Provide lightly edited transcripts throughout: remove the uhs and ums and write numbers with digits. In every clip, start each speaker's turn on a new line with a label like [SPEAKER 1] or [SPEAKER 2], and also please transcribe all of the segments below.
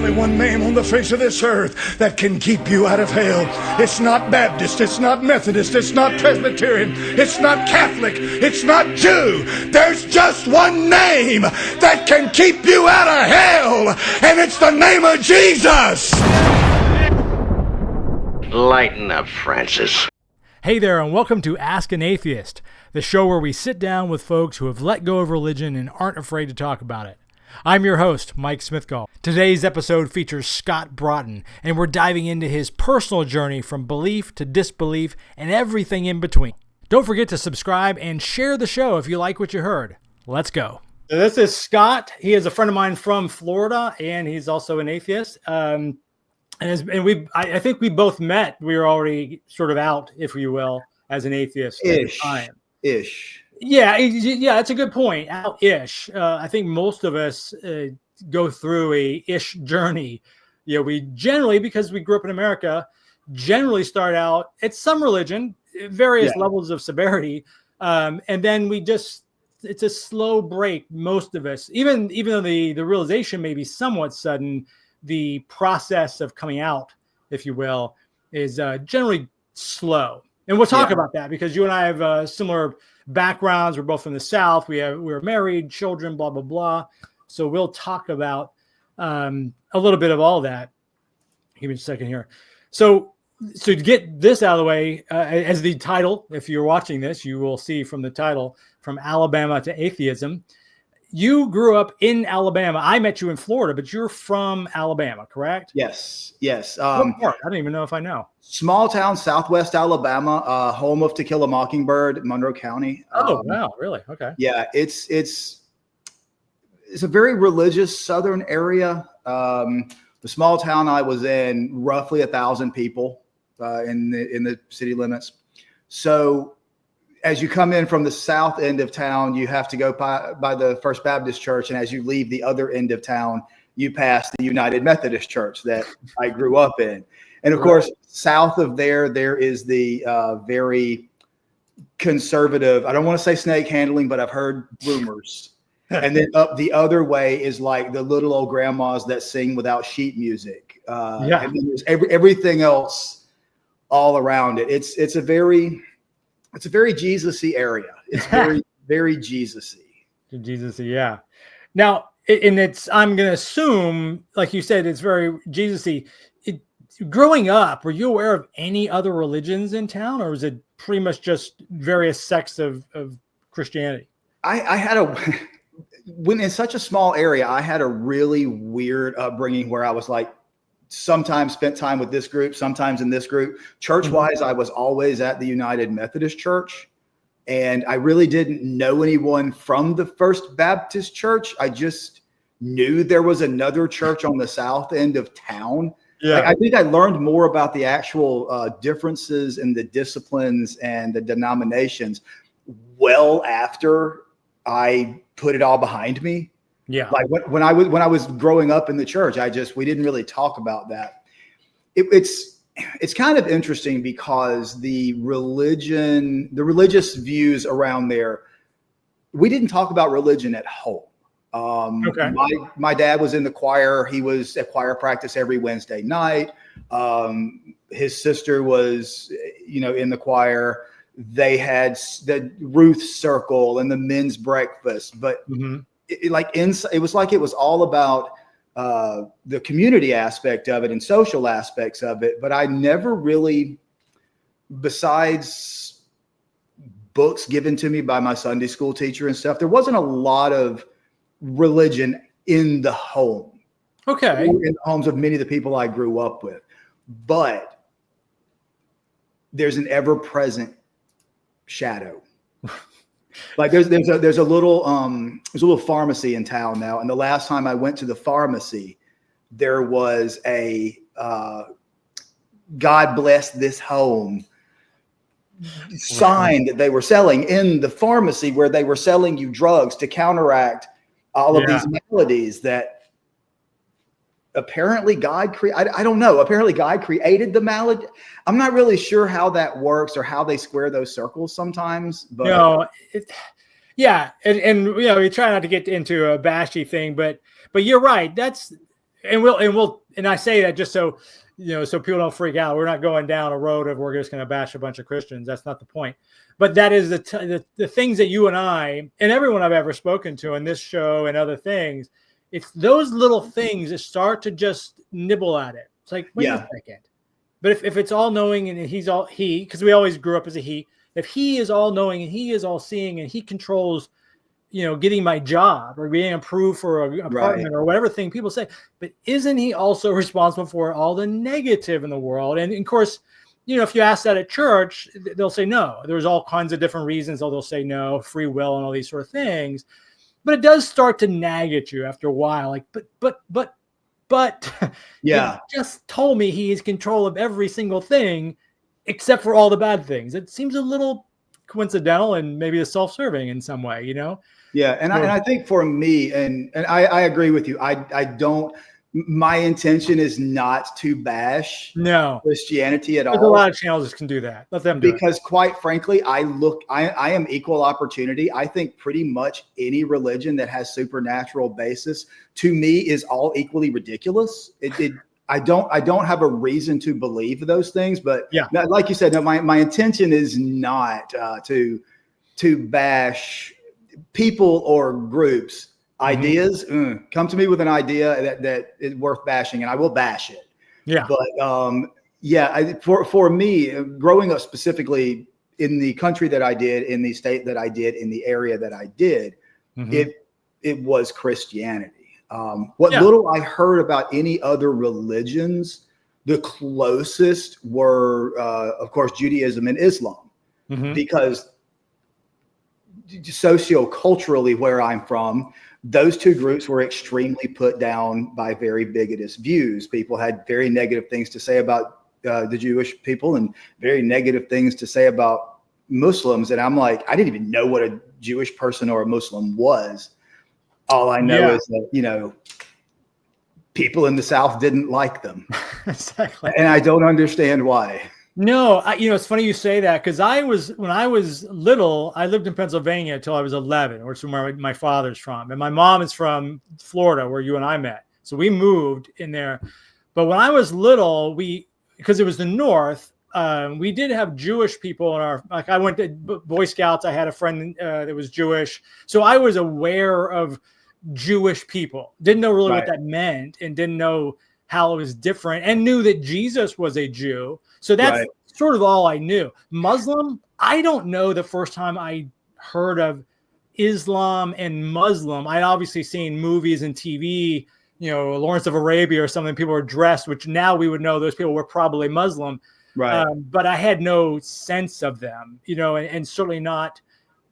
[SPEAKER 1] only one name on the face of this earth that can keep you out of hell. It's not Baptist, it's not Methodist, it's not Presbyterian, it's not Catholic, it's not Jew. There's just one name that can keep you out of hell, and it's the name of Jesus.
[SPEAKER 2] Lighten up, Francis.
[SPEAKER 3] Hey there, and welcome to Ask an Atheist, the show where we sit down with folks who have let go of religion and aren't afraid to talk about it. I'm your host, Mike Smithgall. Today's episode features Scott Brotten, and we're diving into his personal journey from belief to disbelief and everything in between. Don't forget to subscribe and share the show if you like what you heard. Let's go. So this is Scott. He is a friend of mine from Florida, and he's also an atheist. I think we both met. We were already sort of out, if you will, as an atheist at the time. Yeah, that's a good point. Out-ish. I think most of us go through a ish journey. You know, we generally, because we grew up in America, generally start out at some religion, various levels of severity, and then it's a slow break. Most of us, even though the realization may be somewhat sudden, the process of coming out, if you will, is generally slow. And we'll talk about that because you and I have similar backgrounds. We're both from the South. We're married, children, blah, blah, blah. So we'll talk about a little bit of all that. Give me a second here. So to get this out of the way, as the title, if you're watching this, you will see from the title, From Alabama to Atheism. You grew up in Alabama. I met you in Florida, but you're from Alabama, correct?
[SPEAKER 4] Yes.
[SPEAKER 3] I don't even know if I know.
[SPEAKER 4] Small town, Southwest Alabama, home of To Kill a Mockingbird, Monroe County.
[SPEAKER 3] Wow, really? Okay.
[SPEAKER 4] Yeah, it's a very religious southern area. The small town I was in, roughly 1,000 people in the city limits. So as you come in from the south end of town, you have to go by the First Baptist Church. And as you leave the other end of town, you pass the United Methodist Church that I grew up in. And of course, south of there is the very conservative, I don't want to say snake handling, but I've heard rumors. And then up the other way is like the little old grandmas that sing without sheet music. And then there's everything else all around it. It's a very Jesus-y area. It's very, very Jesus-y.
[SPEAKER 3] Jesus-y, yeah. Now, I'm going to assume, like you said, it's very Jesus-y. Growing up, were you aware of any other religions in town, or was it pretty much just various sects of Christianity?
[SPEAKER 4] When in such a small area, I had a really weird upbringing where I was like, sometimes spent time with this group, sometimes in this group. Church-wise, I was always at the United Methodist Church, and I really didn't know anyone from the First Baptist Church. I just knew there was another church on the south end of town. Yeah. I think I learned more about the actual differences in the disciplines and the denominations well after I put it all behind me. Yeah. Like when I was growing up in the church, we didn't really talk about that. It's kind of interesting because the religious views around there, we didn't talk about religion at home. My dad was in the choir. He was at choir practice every Wednesday night. His sister was, in the choir. They had the Ruth Circle and the men's breakfast, but it was all about the community aspect of it and social aspects of it. But I never really, besides books given to me by my Sunday school teacher and stuff, there wasn't a lot of religion in the home. Okay. In the homes of many of the people I grew up with. But there's an ever-present shadow. Like there's a little pharmacy in town now, and the last time I went to the pharmacy, there was a God bless this home sign that they were selling in the pharmacy where they were selling you drugs to counteract all of these maladies that apparently God created. I don't know. Apparently God created the malady. I'm not really sure how that works or how they square those circles sometimes. But
[SPEAKER 3] and we try not to get into a bashy thing, but you're right. And I say that just so, so people don't freak out. We're not going down a road of we're just going to bash a bunch of Christians. That's not the point. But that is the things that you and I and everyone I've ever spoken to on this show and other things, it's those little things that start to just nibble at it. It's like, wait a second. But if it's all knowing and because we always grew up as a he, if he is all knowing and he is all seeing and he controls, getting my job or being approved for an apartment or whatever thing people say, but isn't he also responsible for all the negative in the world? And of course, if you ask that at church, they'll say no. There's all kinds of different reasons. They'll say no, free will and all these sort of things. But it does start to nag at you after a while. Like, but you just told me he is control of every single thing except for all the bad things. It seems a little coincidental and maybe self-serving in some way,
[SPEAKER 4] Yeah. And I think for me, and I agree with you. I don't, my intention is not to bash Christianity at all.
[SPEAKER 3] There's a lot of channels that can do that. Let them do it.
[SPEAKER 4] Because quite frankly, I am equal opportunity. I think pretty much any religion that has supernatural basis to me is all equally ridiculous. I don't have a reason to believe those things, but like you said, no, my intention is not to bash people or groups. Ideas, come to me with an idea that is worth bashing, and I will bash it. Yeah. But for me, growing up specifically in the country that I did, in the state that I did, in the area that I did, it was Christianity. Little I heard about any other religions, the closest were, of course, Judaism and Islam, because socioculturally, where I'm from, those two groups were extremely put down by very bigotous views. People had very negative things to say about the Jewish people and very negative things to say about Muslims. And I'm like, I didn't even know what a Jewish person or a Muslim was. All I know is that, people in the South didn't like them. Exactly. And I don't understand why.
[SPEAKER 3] No, it's funny you say that, because when I was little, I lived in Pennsylvania until I was 11, which is where my father's from. And my mom is from Florida, where you and I met. So we moved in there. But when I was little, because it was the North, we did have Jewish people in I went to Boy Scouts. I had a friend that was Jewish. So I was aware of Jewish people. Didn't know really what that meant and didn't know how it was different, and knew that Jesus was a Jew. So that's sort of all I knew. Muslim, I don't know the first time I heard of Islam and Muslim. I'd obviously seen movies and TV, Lawrence of Arabia or something. People were dressed, which now we would know those people were probably Muslim. Right. But I had no sense of them, and certainly not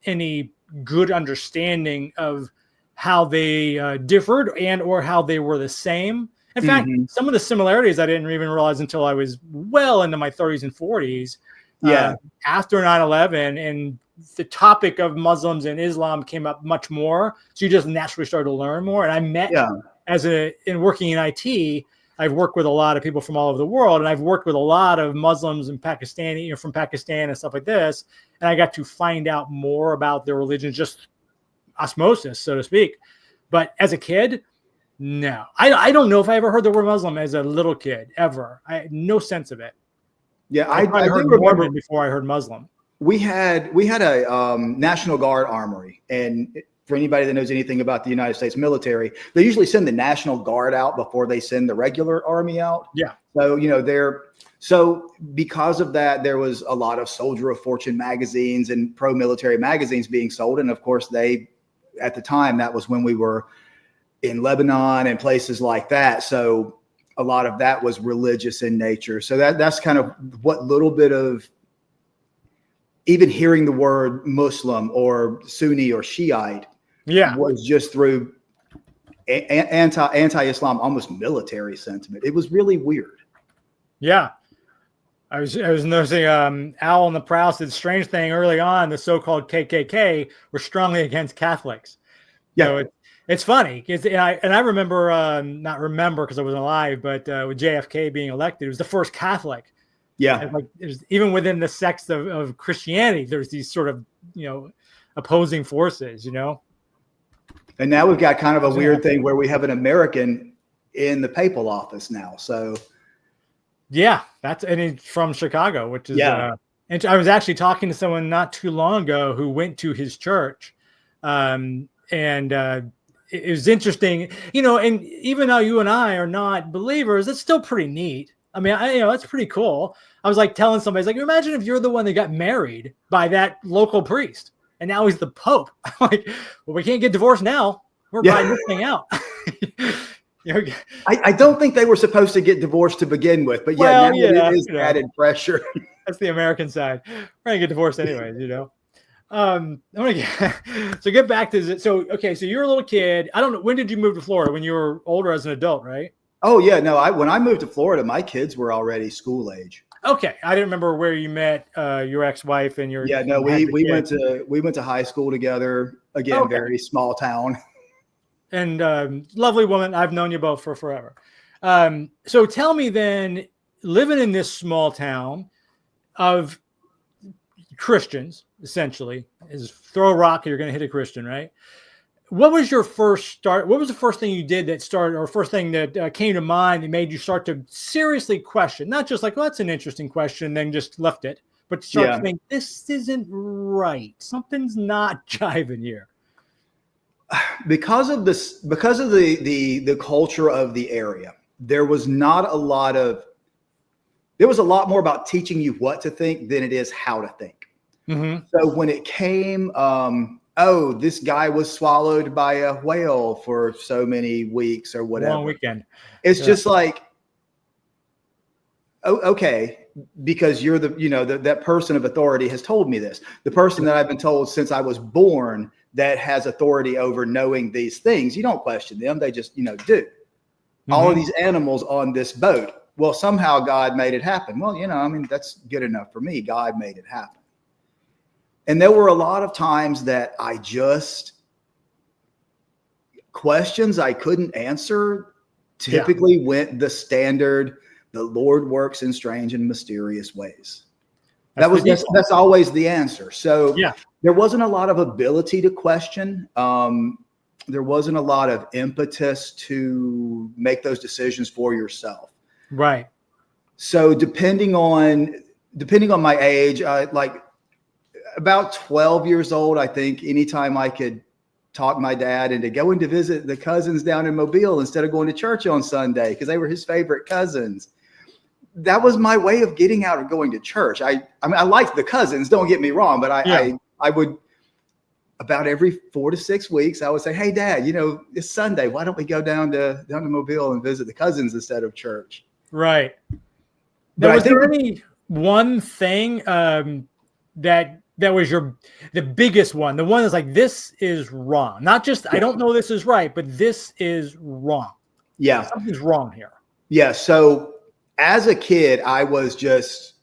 [SPEAKER 3] any good understanding of how they differed and or how they were the same. In fact, some of the similarities I didn't even realize until I was well into my 30s and 40s. After 9/11, and the topic of Muslims and Islam came up much more. So you just naturally started to learn more. And I met in working in IT, I've worked with a lot of people from all over the world, and I've worked with a lot of Muslims and Pakistani, from Pakistan and stuff like this. And I got to find out more about their religion, just osmosis, so to speak. But as a kid, no, I don't know if I ever heard the word Muslim as a little kid, ever. I had no sense of it.
[SPEAKER 4] Yeah, I
[SPEAKER 3] heard
[SPEAKER 4] do remember
[SPEAKER 3] Mormon before I heard Muslim.
[SPEAKER 4] We had a National Guard armory, and for anybody that knows anything about the United States military, they usually send the National Guard out before they send the regular army out. Yeah. So so because of that, there was a lot of Soldier of Fortune magazines and pro-military magazines being sold, and of course at the time, that was when we were in Lebanon and places like that. So a lot of that was religious in nature. So that's kind of what little bit of even hearing the word Muslim or Sunni or Shiite was just through anti-Islam, almost military sentiment. It was really weird.
[SPEAKER 3] Yeah. I was noticing Owl and the Proust did strange thing early on. The so-called KKK were strongly against Catholics. Yeah. So it's funny, and I remember, not remember because I wasn't alive, but with JFK being elected, it was the first Catholic. Yeah. And even within the sects of Christianity, there's these sort of, opposing forces, And
[SPEAKER 4] now we've got kind of a weird thing where we have an American in the papal office now. So
[SPEAKER 3] yeah, and he's from Chicago, which is and I was actually talking to someone not too long ago who went to his church, and it was interesting, and even though you and I are not believers, it's still pretty neat. I mean, that's pretty cool. I was like telling somebody, like, imagine if you're the one that got married by that local priest and now he's the Pope. I'm like, well, we can't get divorced now. We're buying this thing out.
[SPEAKER 4] I don't think they were supposed to get divorced to begin with, but it is added pressure.
[SPEAKER 3] That's the American side. We're going to get divorced anyways, So get back to this. So you're a little kid. I don't know. When did you move to Florida? When you were older as an adult, right?
[SPEAKER 4] Oh yeah, no. When I moved to Florida, my kids were already school age.
[SPEAKER 3] Okay, I didn't remember where you met your ex-wife and your.
[SPEAKER 4] Yeah, no. We went to high school together. Again, very small town.
[SPEAKER 3] And lovely woman. I've known you both for forever. So tell me then, living in this small town of Christians, essentially, is throw a rock, you're going to hit a Christian, right? What was your first start? What was the first thing you did that started, or first thing that came to mind that made you start to seriously question, not just like, well, that's an interesting question, then just left it, but start to think, this isn't right. Something's not jiving here.
[SPEAKER 4] Because of the culture of the area, there was a lot more about teaching you what to think than it is how to think. Mm-hmm. So when it came, this guy was swallowed by a whale for so many weeks or whatever.
[SPEAKER 3] Long weekend.
[SPEAKER 4] It's just like, okay, because you're that person of authority has told me this. The person that I've been told since I was born that has authority over knowing these things. You don't question them. They just, do. Mm-hmm. All of these animals on this boat. Well, somehow God made it happen. Well, that's good enough for me. God made it happen. And there were a lot of times that I just questions I couldn't answer typically went the standard, the Lord works in strange and mysterious ways. That's always the answer. So there wasn't a lot of ability to question. There wasn't a lot of impetus to make those decisions for yourself.
[SPEAKER 3] Right.
[SPEAKER 4] So depending on my age, like about 12 years old, I think anytime I could talk my dad into going to visit the cousins down in Mobile instead of going to church on Sunday because they were his favorite cousins. That was my way of getting out of going to church. I liked the cousins, don't get me wrong, but I would, about every 4 to 6 weeks, I would say, hey, Dad, it's Sunday. Why don't we go down to Mobile and visit the cousins instead of church? Right.
[SPEAKER 3] But was there any one thing that was the biggest one, the one that's like, this is wrong? Not just, I don't know this is right, but this is wrong.
[SPEAKER 4] Yeah.
[SPEAKER 3] Something's wrong here.
[SPEAKER 4] Yeah. So as a kid, I was just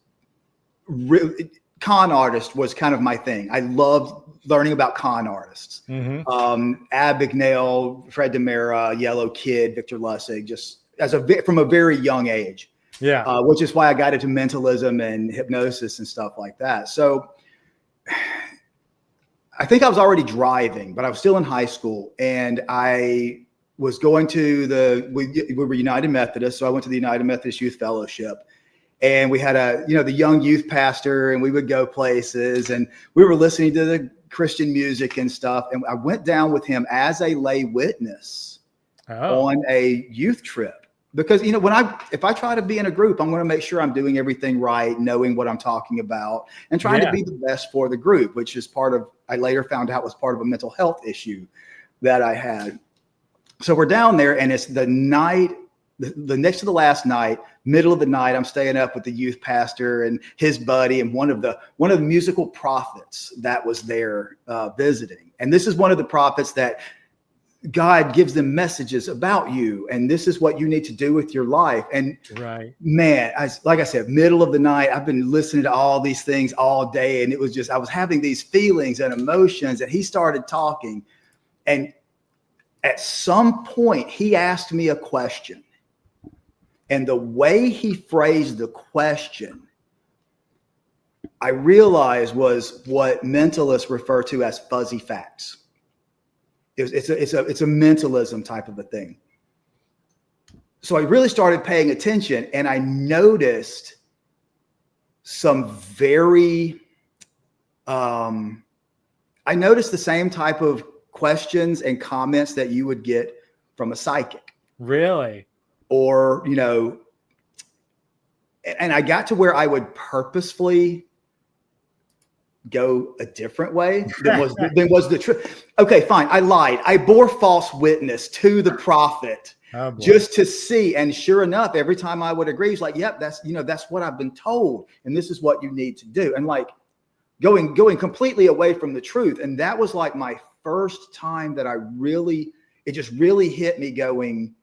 [SPEAKER 4] con artist was kind of my thing. I loved learning about con artists. Mm-hmm. Abagnale, Fred DeMera, Yellow Kid, Victor Lustig, just from a very young age. Yeah. Which is why I got into mentalism and hypnosis and stuff like that. So I think I was already driving, but I was still in high school, and I was going to we were United Methodist. So I went to the United Methodist Youth Fellowship, and we had the young youth pastor, and we would go places, and we were listening to the Christian music and stuff. And I went down with him as a lay witness on a youth trip. Because, if I try to be in a group, I'm going to make sure I'm doing everything right, knowing what I'm talking about, and trying to be the best for the group, which is I later found out was part of a mental health issue that I had. So we're down there, and it's the night, the next to the last night, middle of the night. I'm staying up with the youth pastor and his buddy and one of the musical prophets that was there visiting. And this is one of the prophets that God gives them messages about you, and this is what you need to do with your life. And man, like I said, middle of the night, I've been listening to all these things all day, and it was just, I was having these feelings and emotions, and he started talking. And at some point he asked me a question, and the way he phrased the question, I realized was what mentalists refer to as fuzzy facts. It's a mentalism type of a thing. so I really started paying attention, and I noticed some very, I noticed the same type of questions and comments that you would get from a psychic.
[SPEAKER 3] Really?
[SPEAKER 4] Or, and I got to where I would purposefully go a different way than was the truth. Okay, fine. I lied. I bore false witness to the prophet just to see. And sure enough, every time I would agree, he's like, yep, that's what I've been told. And this is what you need to do. And like going completely away from the truth. And that was like my first time that it just really hit me going,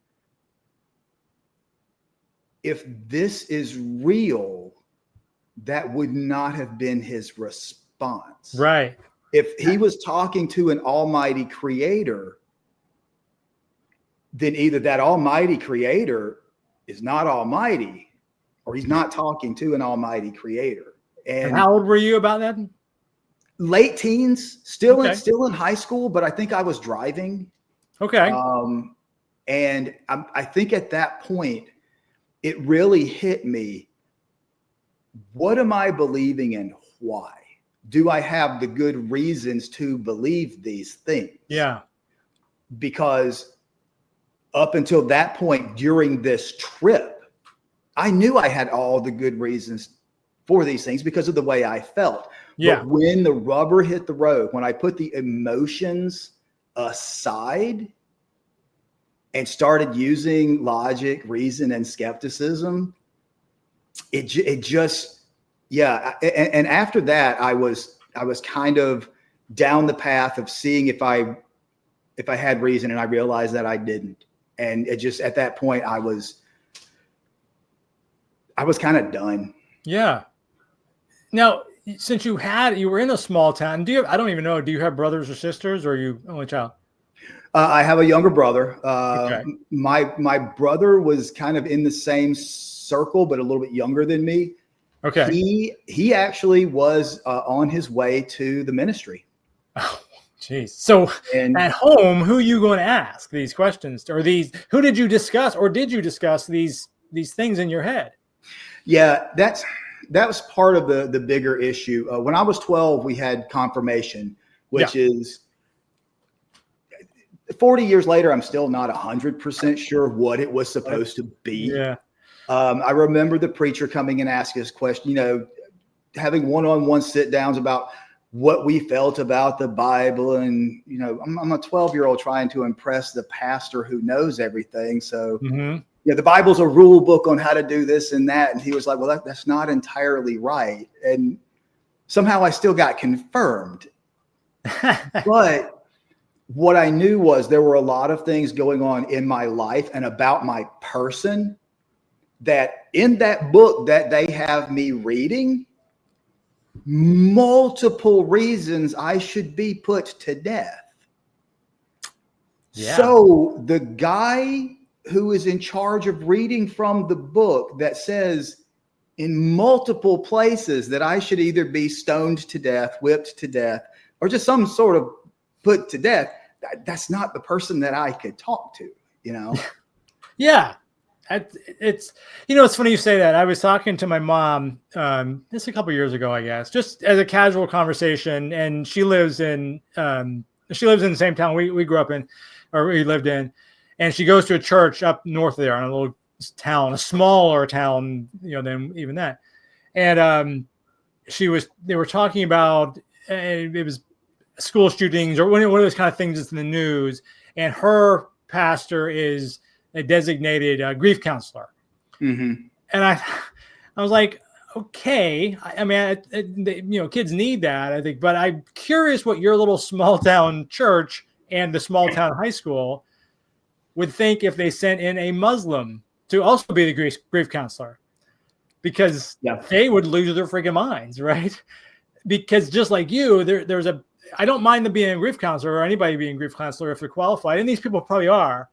[SPEAKER 4] if this is real, that would not have been his response.
[SPEAKER 3] Right.
[SPEAKER 4] If he was talking to an almighty creator, then either that almighty creator is not almighty, or he's not talking to an almighty creator.
[SPEAKER 3] And how old were you about that?
[SPEAKER 4] Late teens, still in high school, but I think I was driving.
[SPEAKER 3] Okay.
[SPEAKER 4] And I think at that point, it really hit me. What am I believing and why? Do I have the good reasons to believe these things?
[SPEAKER 3] Yeah.
[SPEAKER 4] Because up until that point during this trip, I knew I had all the good reasons for these things because of the way I felt.
[SPEAKER 3] Yeah.
[SPEAKER 4] But when the rubber hit the road, when I put the emotions aside and started using logic, reason, and skepticism, it just, yeah. And after that, I was kind of down the path of seeing if I had reason, and I realized that I didn't. And it just, at that point, I was kind of done.
[SPEAKER 3] Yeah. Now, since you were in a small town, I don't even know, do you have brothers or sisters, or are you only child?
[SPEAKER 4] I have a younger brother.
[SPEAKER 3] Okay.
[SPEAKER 4] My brother was kind of in the same circle, but a little bit younger than me.
[SPEAKER 3] Okay.
[SPEAKER 4] He actually was on his way to the ministry.
[SPEAKER 3] Oh, geez. So at home, who are you going to ask these questions, or who did you discuss, or did you discuss these things in your head?
[SPEAKER 4] Yeah, that was part of the bigger issue. When I was 12, we had confirmation, which is 40 years later, I'm still not 100% sure what it was supposed to be. Yeah. I remember the preacher coming and asking us questions, having one-on-one sit downs about what we felt about the Bible. And, I'm a 12-year-old trying to impress the pastor who knows everything. So, the Bible's a rule book on how to do this and that. And he was like, well, that's not entirely right. And somehow I still got confirmed. But what I knew was there were a lot of things going on in my life and about my person that in that book that they have me reading, multiple reasons I should be put to death. Yeah. So the guy who is in charge of reading from the book that says in multiple places that I should either be stoned to death, whipped to death, or just some sort of put to death, that's not the person that I could talk to,
[SPEAKER 3] Yeah. It's funny you say that. I was talking to my mom just a couple years ago, I guess, just as a casual conversation, and she lives in the same town we grew up in, or we lived in, and she goes to a church up north there in a little town, a smaller town, than even that. And they were talking about it was school shootings or one of those kind of things that's in the news, and her pastor is a designated grief counselor. Mm-hmm. And I was like, okay, I mean, kids need that, I think, but I'm curious what your little small town church and the small town high school would think if they sent in a Muslim to also be the grief counselor, because they would lose their freaking minds, right? Because just like you, I don't mind them being a grief counselor or anybody being a grief counselor if they're qualified, and these people probably are.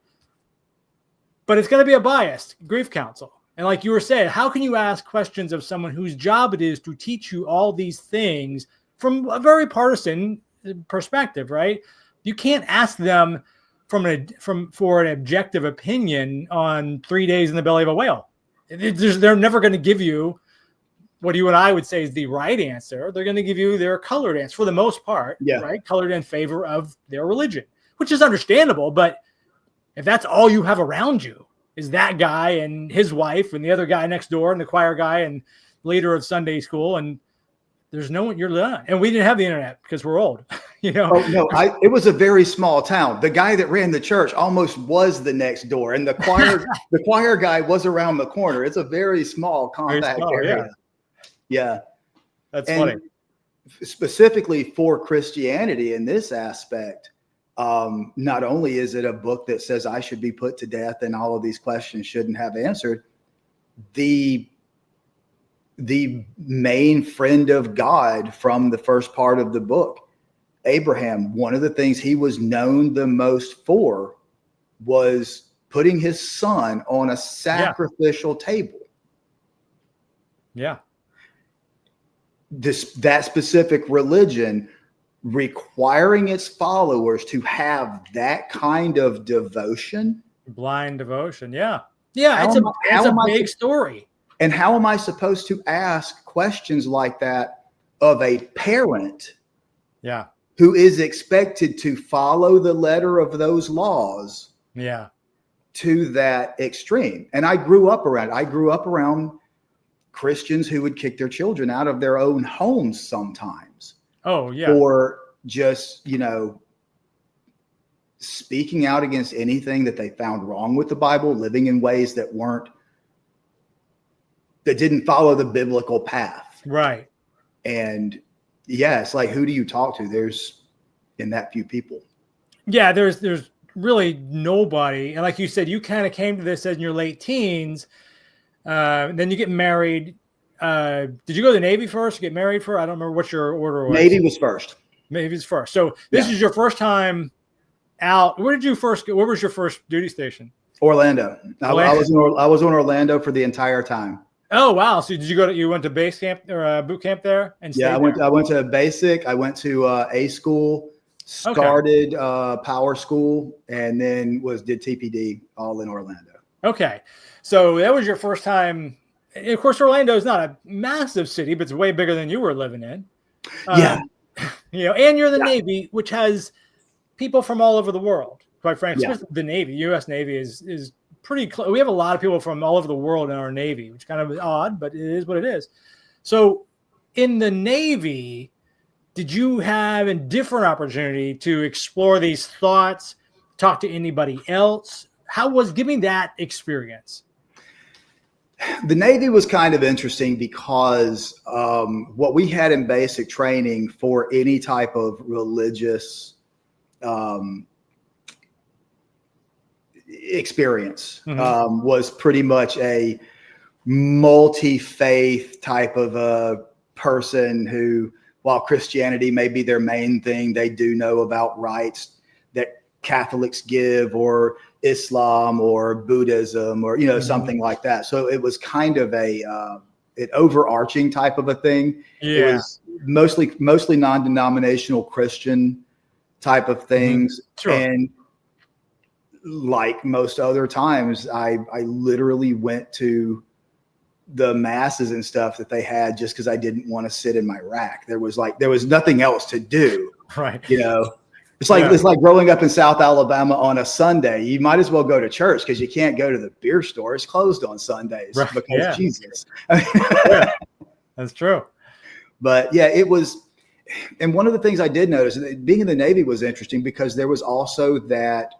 [SPEAKER 3] But it's going to be a biased grief counsel. And like you were saying, how can you ask questions of someone whose job it is to teach you all these things from a very partisan perspective, right? You can't ask them, for an objective opinion on 3 days in the belly of a whale. They're never going to give you what you and I would say is the right answer. They're going to give you their colored answer for the most part, right? Colored in favor of their religion, which is understandable. But if that's all you have around you is that guy and his wife and the other guy next door and the choir guy and leader of Sunday school, and there's no one, you're done. And we didn't have the internet because we're old, you know?
[SPEAKER 4] Oh, no, it was a very small town. The guy that ran the church almost was the next door, and the choir guy was around the corner. It's a very small, compact area. Yeah.
[SPEAKER 3] That's funny.
[SPEAKER 4] Specifically for Christianity in this aspect, not only is it a book that says I should be put to death and all of these questions shouldn't have answered, the main friend of God from the first part of the book, Abraham, one of the things he was known the most for was putting his son on a sacrificial table.
[SPEAKER 3] Yeah.
[SPEAKER 4] That specific religion requiring its followers to have that kind of devotion.
[SPEAKER 3] Blind devotion. Yeah. Yeah. It's a big story.
[SPEAKER 4] And how am I supposed to ask questions like that of a parent who is expected to follow the letter of those laws to that extreme? And I grew up around Christians who would kick their children out of their own homes sometimes.
[SPEAKER 3] Oh, yeah.
[SPEAKER 4] Or just, speaking out against anything that they found wrong with the Bible, living in ways that didn't follow the biblical path.
[SPEAKER 3] Right.
[SPEAKER 4] And it's like, who do you talk to? There's in that few people. Yeah,
[SPEAKER 3] there's really nobody. And like you said, you kind of came to this in your late teens. Then you get married. Did you go to the Navy first? Get married first? I don't remember what your order was.
[SPEAKER 4] Navy was first.
[SPEAKER 3] Navy's first. So this is your first time out. Where did you first go? Where was your first duty station?
[SPEAKER 4] Orlando. I was in Orlando for the entire time.
[SPEAKER 3] Oh, wow. So you went to base camp or boot camp there? And
[SPEAKER 4] I went to basic. I went to A school, started power school, and then did TPD all in Orlando. Okay.
[SPEAKER 3] So that was your first time. And of course, Orlando is not a massive city, but it's way bigger than you were living in. And you're the Navy, which has people from all over the world, quite frankly. The Navy, U.S. Navy is pretty close. We have a lot of people from all over the world in our Navy, which kind of is odd, but it is what it is. So in the Navy, did you have a different opportunity to explore these thoughts, talk to anybody else? Give me that experience.
[SPEAKER 4] The Navy was kind of interesting because what we had in basic training for any type of religious experience was pretty much a multi-faith type of a person who, while Christianity may be their main thing, they do know about rites that Catholics give, or Islam or Buddhism, or something like that. So it was kind of an overarching type of a thing. It was mostly non-denominational Christian type of things. Sure. And like most other times, I literally went to the masses and stuff that they had just because I didn't want to sit in my rack. There was nothing else to do.
[SPEAKER 3] Right.
[SPEAKER 4] It's like growing up in South Alabama on a Sunday. You might as well go to church because you can't go to the beer store. It's closed on Sundays because Jesus.
[SPEAKER 3] That's true.
[SPEAKER 4] But it was. And one of the things I did notice, being in the Navy was interesting because there was also that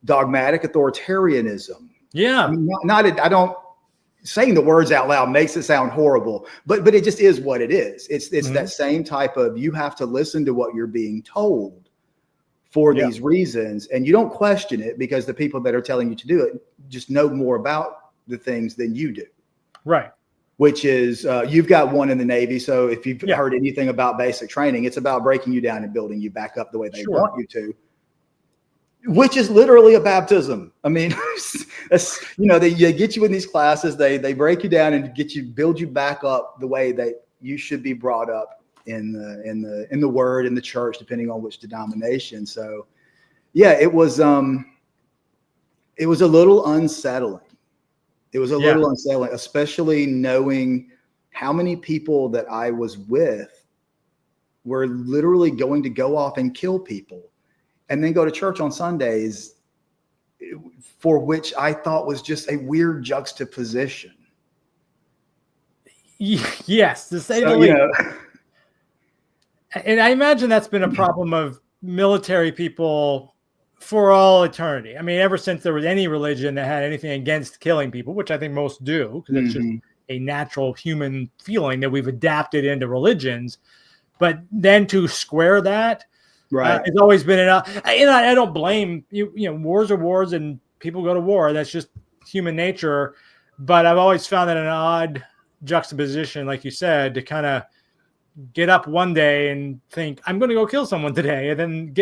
[SPEAKER 4] dogmatic authoritarianism. Yeah. I mean, I don't, saying the words out loud makes it sound horrible, but it just is what it is. It's that same type of, you have to listen to what you're being told for these reasons, and you don't question it because the people that are telling you to do it just know more about the things than you do. Right. Which is, you've got one in the Navy. So if you've heard anything about basic training, it's about breaking you down and building you back up the way they want you to, which is literally a baptism. I mean, they get you in these classes, they break you down and build you back up the way that you should be brought up in the word, in the church, depending on which denomination. So Yeah, it was a little unsettling. It was a little unsettling, especially knowing how many people that I was with were literally going to go off and kill people and then go to church on Sundays, for which I thought was just a weird juxtaposition.
[SPEAKER 3] Yes, to say the least. And I imagine that's been a problem of military people for all eternity. I mean, ever since there was any religion that had anything against killing people, which I think most do, because it's just a natural human feeling that we've adapted into religions. But then to square that,
[SPEAKER 4] right,
[SPEAKER 3] it's always been enough. I don't blame you. You know, wars are wars, and people go to war. That's just human nature. But I've always found that an odd juxtaposition, like you said, to kind of get up one day and think, I'm going to go kill someone today, and then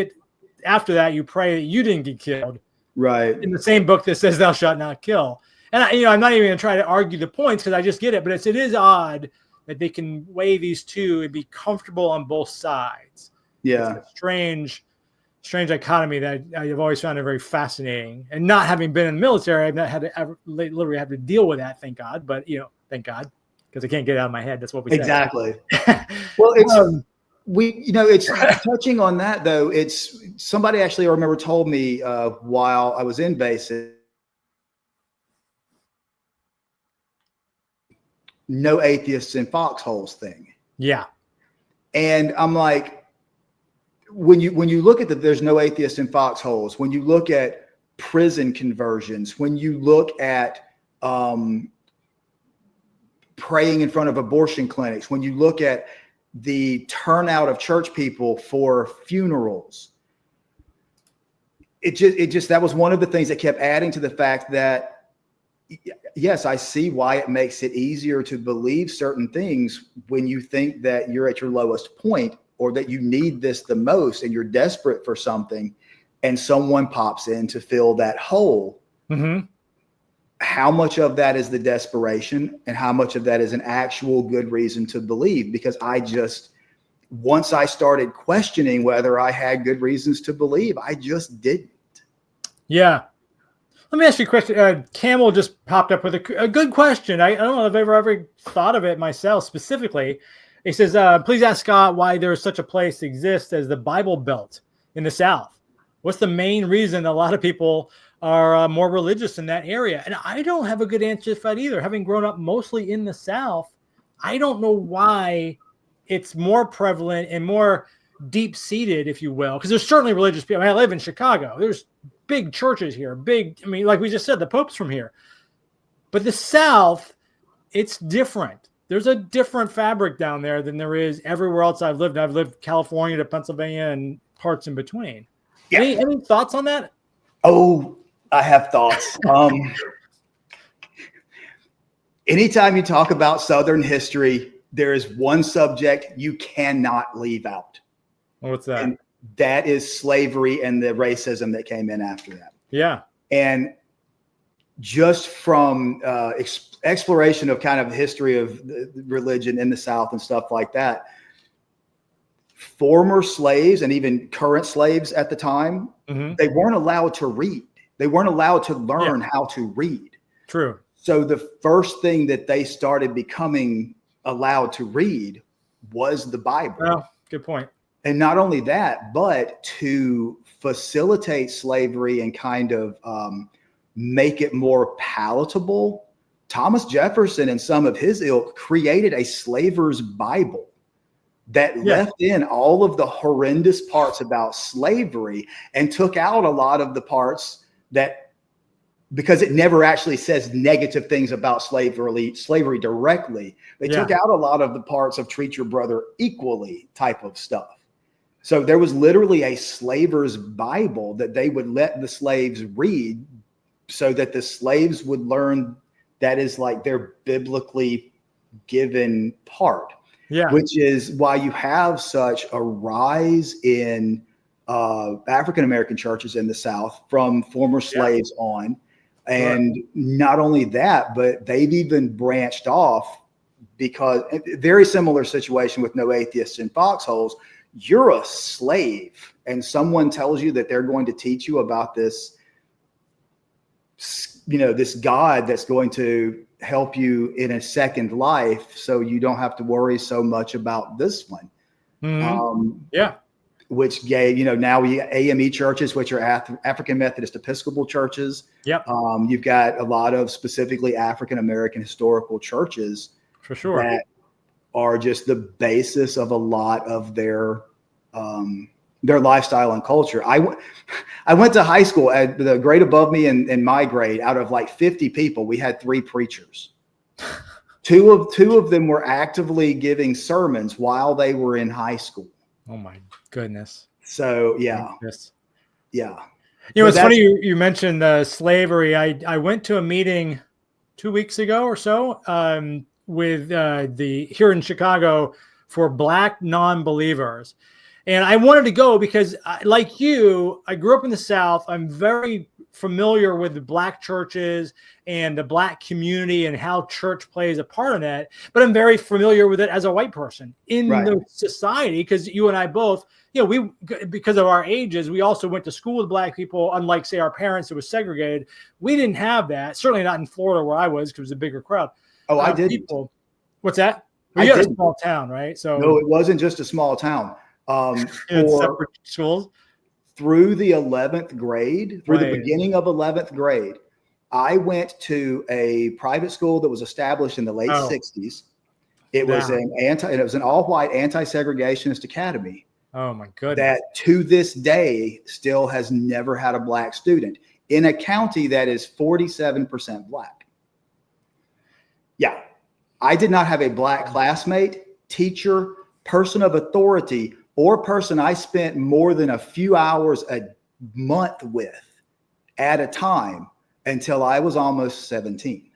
[SPEAKER 3] after that, you pray that you didn't get killed.
[SPEAKER 4] Right.
[SPEAKER 3] In the same book that says thou shalt not kill. And I'm not even going to try to argue the points because I just get it. But it is odd that they can weigh these two and be comfortable on both sides.
[SPEAKER 4] Yeah.
[SPEAKER 3] It's a strange dichotomy that I've always found it very fascinating. And not having been in the military, I've not had to literally have to deal with that. Thank God. But thank God, because I can't get it out of my head. That's what we say.
[SPEAKER 4] Exactly. Well, it's it's touching on that though. It's somebody actually I remember told me while I was in basic, no atheists in foxholes thing.
[SPEAKER 3] Yeah.
[SPEAKER 4] And I'm like, when you look at there's no atheists in foxholes, when you look at prison conversions, when you look at praying in front of abortion clinics, when you look at the turnout of church people for funerals, it just that was one of the things that kept adding to the fact that, yes, I see why it makes it easier to believe certain things when you think that you're at your lowest point or that you need this the most and you're desperate for something and someone pops in to fill that hole.
[SPEAKER 3] Mm-hmm.
[SPEAKER 4] How much of that is the desperation and how much of that is an actual good reason to believe? Because once I started questioning whether I had good reasons to believe, I just didn't. Yeah.
[SPEAKER 3] Let me ask you a question. Camel just popped up with a good question. I don't know if I've ever thought of it myself specifically. He says, please ask Scott why there is such a place exists as the Bible Belt in the South. What's the main reason a lot of people are more religious in that area? And I don't have a good answer for that either. Having grown up mostly in the South, I don't know why it's more prevalent and more deep-seated, if you will, because there's certainly religious people. I live in Chicago. There's big churches here, like we just said, the Pope's from here. But the South, it's different. There's a different fabric down there than there is everywhere else I've lived. I've lived California to Pennsylvania and parts in between. Yeah. Any thoughts on that?
[SPEAKER 4] Oh, I have thoughts. Anytime you talk about Southern history, there is one subject you cannot leave out.
[SPEAKER 3] What's that?
[SPEAKER 4] And that is slavery and the racism that came in after that.
[SPEAKER 3] Yeah.
[SPEAKER 4] And just from exploration of kind of the history of the religion in the South and stuff like that, former slaves and even current slaves at the time, they weren't allowed to read. They weren't allowed to learn how to read.
[SPEAKER 3] True.
[SPEAKER 4] So the first thing that they started becoming allowed to read was the Bible.
[SPEAKER 3] Well, good point.
[SPEAKER 4] And not only that, but to facilitate slavery and kind of make it more palatable, Thomas Jefferson and some of his ilk created a slaver's Bible that left in all of the horrendous parts about slavery and took out a lot of the parts that, because it never actually says negative things about slavery directly, they took out a lot of the parts of treat your brother equally type of stuff. So there was literally a slaver's Bible that they would let the slaves read so that the slaves would learn that is like their biblically given part. Yeah. Which is why you have such a rise in African-American churches in the South from former slaves on. And not only that, but they've even branched off because very similar situation with no atheists in foxholes. you're a slave, and someone tells you that they're going to teach you about this, this God that's going to help you in a second life, so you don't have to worry so much about this one. Which gave, now we AME churches, which are African Methodist Episcopal churches.
[SPEAKER 3] Yep.
[SPEAKER 4] You've got a lot of specifically African American historical churches,
[SPEAKER 3] for sure,
[SPEAKER 4] that are just the basis of a lot of their lifestyle and culture. I went to high school at the grade above me, in my grade, out of like 50 people, we had 3 preachers. Two of them were actively giving sermons while they were in high school.
[SPEAKER 3] Oh my goodness.
[SPEAKER 4] So yeah.
[SPEAKER 3] It's funny you mentioned slavery. I went to a meeting 2 weeks ago or so with here in Chicago for Black non-believers. And I wanted to go because, like you, I grew up in the South. I'm very familiar with the Black churches and the Black community and how church plays a part in that. But I'm very familiar with it as a white person in the society, because you and I both, because of our ages, we also went to school with Black people. Unlike, say, our parents, it was segregated. We didn't have that. Certainly not in Florida where I was, because it was a bigger crowd.
[SPEAKER 4] Oh, I did.
[SPEAKER 3] What's that? Well, you had a small town, right? So
[SPEAKER 4] no, it wasn't just a small town.
[SPEAKER 3] Separate schools
[SPEAKER 4] through the 11th grade, through the beginning of 11th grade, I went to a private school that was established in the late 60s. It was it was an all-white anti-segregationist academy.
[SPEAKER 3] Oh my goodness!
[SPEAKER 4] That to this day still has never had a Black student in a county that is 47% Black. Yeah, I did not have a Black classmate, teacher, person of authority, or person I spent more than a few hours a month with at a time until I was almost 17.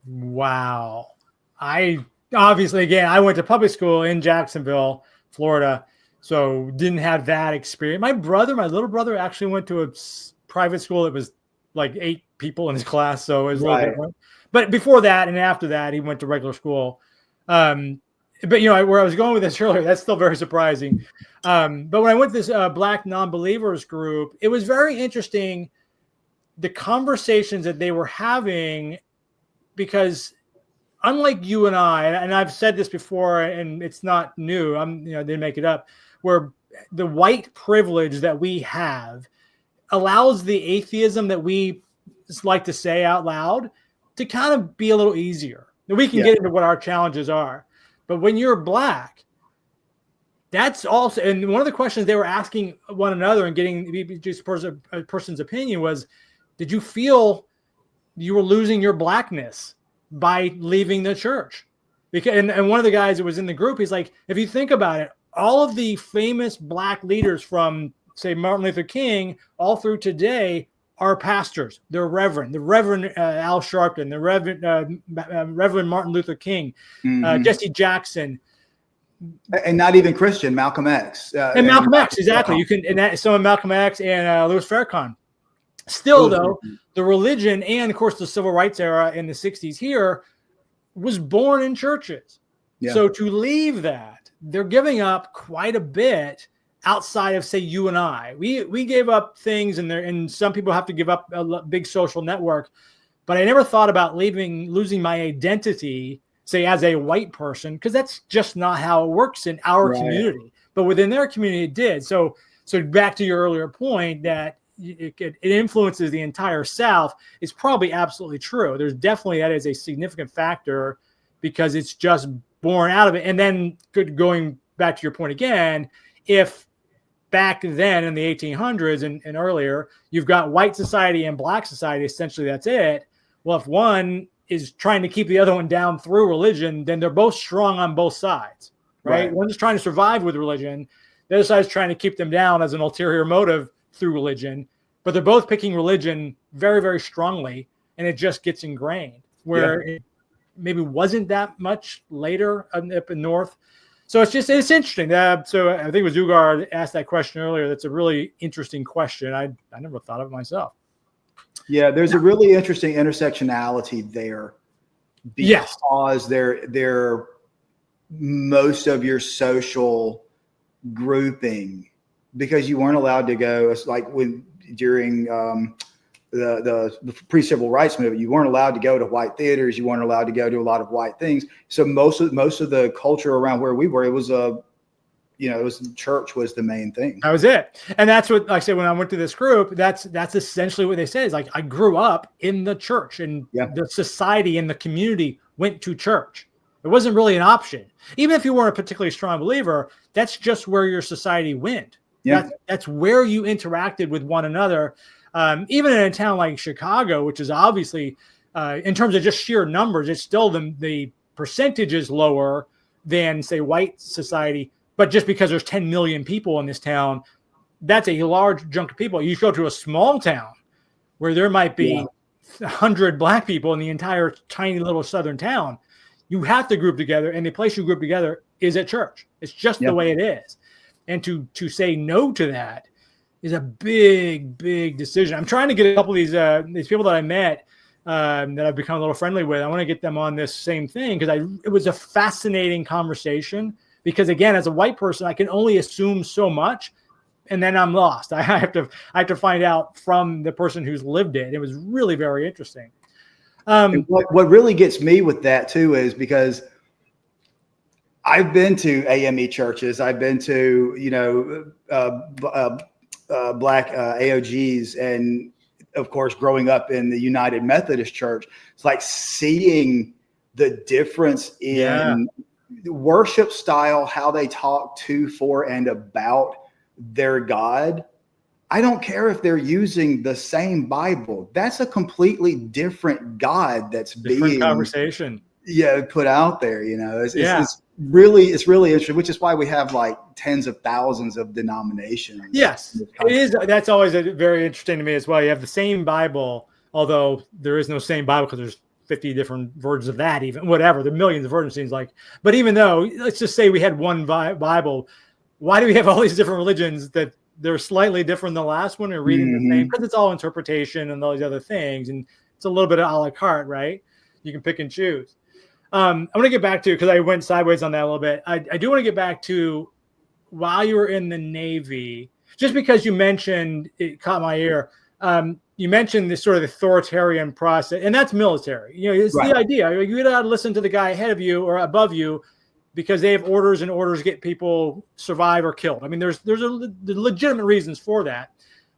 [SPEAKER 3] Wow. I obviously, again, I went to public school in Jacksonville, Florida, so didn't have that experience. My little brother actually went to a private school that was like 8 people in his class, so it was a little different. But before that and after that, he went to regular school. But where I was going with this earlier, that's still very surprising. But when I went to this Black non-believers group, it was very interesting, the conversations that they were having, because unlike you and I, and I've said this before, and it's not new, I didn't make it up, where the white privilege that we have allows the atheism that we like to say out loud to kind of be a little easier. Now, we can get into what our challenges are. But when you're Black, that's also, and one of the questions they were asking one another and getting just a person's opinion was, did you feel you were losing your Blackness by leaving the church? Because, and one of the guys that was in the group, he's like, if you think about it, all of the famous Black leaders from, say, Martin Luther King all through today are pastors. They're Reverend. The Reverend Al Sharpton, the Reverend Martin Luther King, Jesse Jackson,
[SPEAKER 4] and not even Christian, Malcolm X.
[SPEAKER 3] And Malcolm X, exactly. You can, and that, some of Malcolm X and Louis Farrakhan. Still, though, the religion and, of course, the civil rights era in the 60s here was born in churches. Yeah. So to leave that, they're giving up quite a bit outside of, say, you and I. We gave up things, and some people have to give up a big social network. But I never thought about losing my identity, say, as a white person, because that's just not how it works in our community. But within their community, it did. So back to your earlier point that it influences the entire South is probably absolutely true. There's definitely, that is a significant factor because it's just born out of it. And then going back to your point again, if back then in the 1800s and earlier, you've got white society and Black society, essentially that's it. Well, if one is trying to keep the other one down through religion, then they're both strong on both sides, right? One's trying to survive with religion. The other side is trying to keep them down as an ulterior motive through religion, but they're both picking religion very, very strongly, and it just gets ingrained where it maybe wasn't that much later up in North. So it's interesting. So I think it was Ugar asked that question earlier. That's a really interesting question. I never thought of it myself.
[SPEAKER 4] Yeah, there's a really interesting intersectionality there because they're most of your social grouping because you weren't allowed to go. It's like during the pre-civil rights movement, you weren't allowed to go to white theaters. You weren't allowed to go to a lot of white things. So most of the culture around where we were, it was church was the main thing.
[SPEAKER 3] That was it. And that's what, like I said, when I went to this group, that's essentially what they said is like, I grew up in the church and the society and the community went to church. It wasn't really an option. Even if you weren't a particularly strong believer, that's just where your society went. Yeah. That's where you interacted with one another. Even in a town like Chicago, which is obviously, in terms of just sheer numbers, it's still the percentage is lower than, say, white society. But just because there's 10 million people in this town, that's a large chunk of people. You go to a small town where there might be 100 black people in the entire tiny little southern town. You have to group together, and the place you group together is at church. It's just the way it is. And to say no to that is a big, big decision. I'm trying to get a couple of these people that I met that I've become a little friendly with. I want to get them on this same thing because it was a fascinating conversation. Because again, as a white person, I can only assume so much, and then I'm lost. I have to find out from the person who's lived it. It was really very interesting.
[SPEAKER 4] What really gets me with that too is because I've been to AME churches. I've been to black AOGs, and of course, growing up in the United Methodist Church, it's like seeing the difference in worship style, how they talk to, for, and about their God. I don't care if they're using the same Bible. That's a completely different God that's being
[SPEAKER 3] conversation.
[SPEAKER 4] Put out there. It's really interesting, which is why we have like tens of thousands of denominations.
[SPEAKER 3] Yes, it is. That's always very interesting to me as well. You have the same Bible, although there is no same Bible because there's 50 different versions of that, even whatever. There are millions of versions, seems like. But even though, let's just say we had one Bible, why do we have all these different religions that they're slightly different than the last one and reading the same? Because it's all interpretation and all these other things. And it's a little bit of a la carte, right? You can pick and choose. I want to get back to, because I went sideways on that a little bit. I do want to get back to while you were in the Navy, just because you mentioned, it caught my ear. You mentioned this sort of authoritarian process, and that's military. It's the idea. You got to listen to the guy ahead of you or above you because they have orders, and orders get people survive or killed. I mean, there's legitimate reasons for that,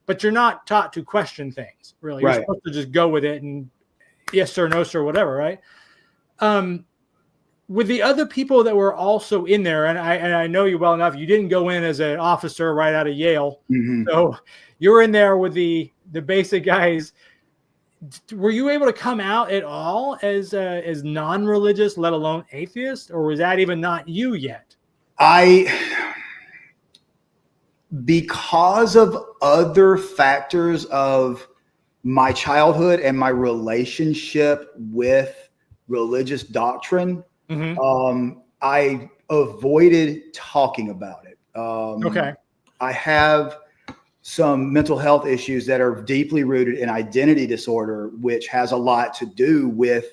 [SPEAKER 3] but you're not taught to question things, really. You're supposed to just go with it and yes, sir, no, sir, whatever, right? With the other people that were also in there, and I know you well enough, you didn't go in as an officer right out of Yale. So you were in there with the basic guys. Were you able to come out at all as non-religious, let alone atheist, or was that even not you yet? Because of other factors of my childhood and my relationship with religious doctrine, I avoided talking about it. I have some mental health issues that are deeply rooted in identity disorder, which has a lot to do with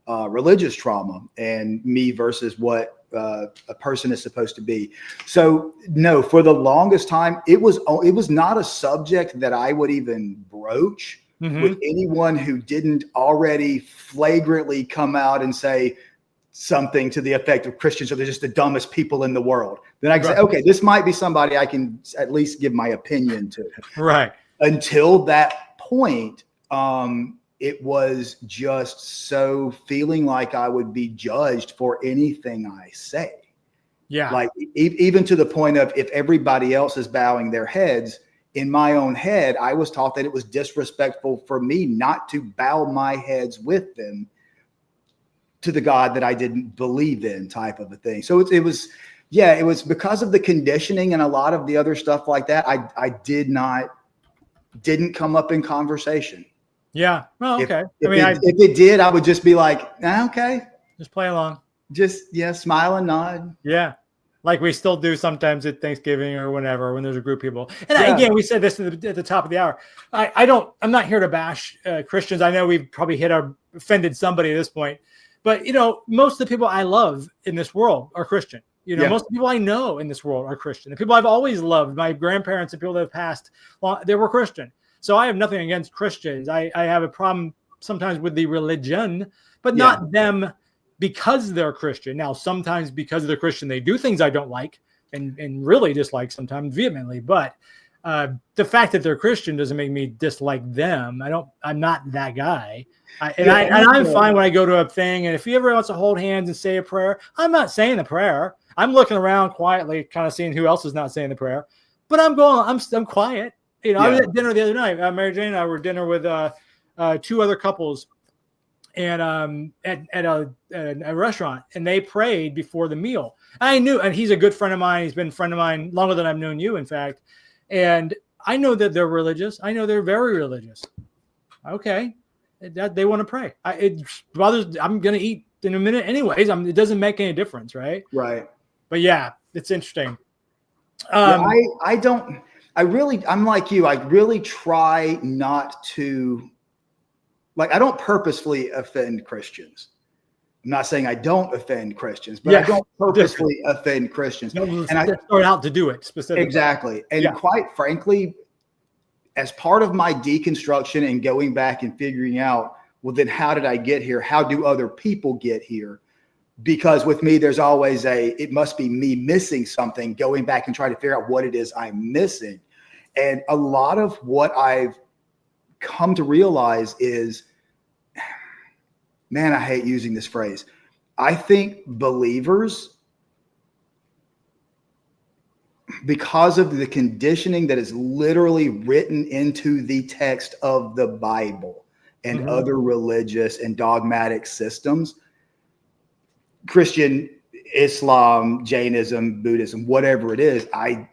[SPEAKER 3] religious trauma and me versus what a person is supposed to be. So no, for the longest time, it was not a subject that I would even broach with anyone who didn't already flagrantly come out and say something to the effect of Christians are just the dumbest people in the world. Then I can say, okay, this might be somebody I can at least give my opinion to. Right. Until that point, it was just so feeling like I would be judged for anything I say. Yeah. Like even to the point of if everybody else is bowing their heads, in my own head, I was taught that it was disrespectful for me not to bow my heads with them to the God that I didn't believe in, type of a thing. So it was because of the conditioning and a lot of the other stuff like that. I didn't come up in conversation. Yeah. Well, okay. If it did, I would just be like, okay, just play along. Just smile and nod. Yeah. Like we still do sometimes at Thanksgiving or whenever, when there's a group of people. And again, we said this at the top of the hour. I'm not here to bash Christians. I know we've probably offended somebody at this point, but most of the people I love in this world are Christian. You know, most people I know in this world are Christian. The people I've always loved, my grandparents and people that have passed, well, they were Christian. So I have nothing against Christians. I have a problem sometimes with the religion, but not them because they're Christian. Now, sometimes because they're Christian, they do things I don't like and really dislike sometimes vehemently. But the fact that they're Christian doesn't make me dislike them. I'm not that guy. I'm fine when I go to a thing. And if he ever wants to hold hands and say a prayer, I'm not saying the prayer. I'm looking around quietly, kind of seeing who else is not saying the prayer. But I'm quiet. You know, I was at dinner the other night. Mary Jane and I were at dinner with 2 other couples, and at a restaurant, and they prayed before the meal. I knew, and he's a good friend of mine. He's been a friend of mine longer than I've known you, in fact. And I know that they're religious. I know they're very religious. Okay, that they want to pray. It bothers. I'm going to eat in a minute, anyways. It doesn't make any difference, right?
[SPEAKER 4] Right.
[SPEAKER 3] But yeah, it's interesting.
[SPEAKER 4] I'm like you. I really try not to, I don't purposefully offend Christians. I'm not saying I don't offend Christians, but I don't purposely offend Christians.
[SPEAKER 3] And I start out to do it specifically.
[SPEAKER 4] Exactly. And quite frankly, as part of my deconstruction and going back and figuring out, well, then how did I get here? How do other people get here? Because with me, there's always it must be me missing something, going back and trying to figure out what it is I'm missing. And a lot of what I've come to realize is, man, I hate using this phrase. I think believers, because of the conditioning that is literally written into the text of the Bible and other religious and dogmatic systems, Christian, Islam, Jainism, Buddhism, whatever it is, I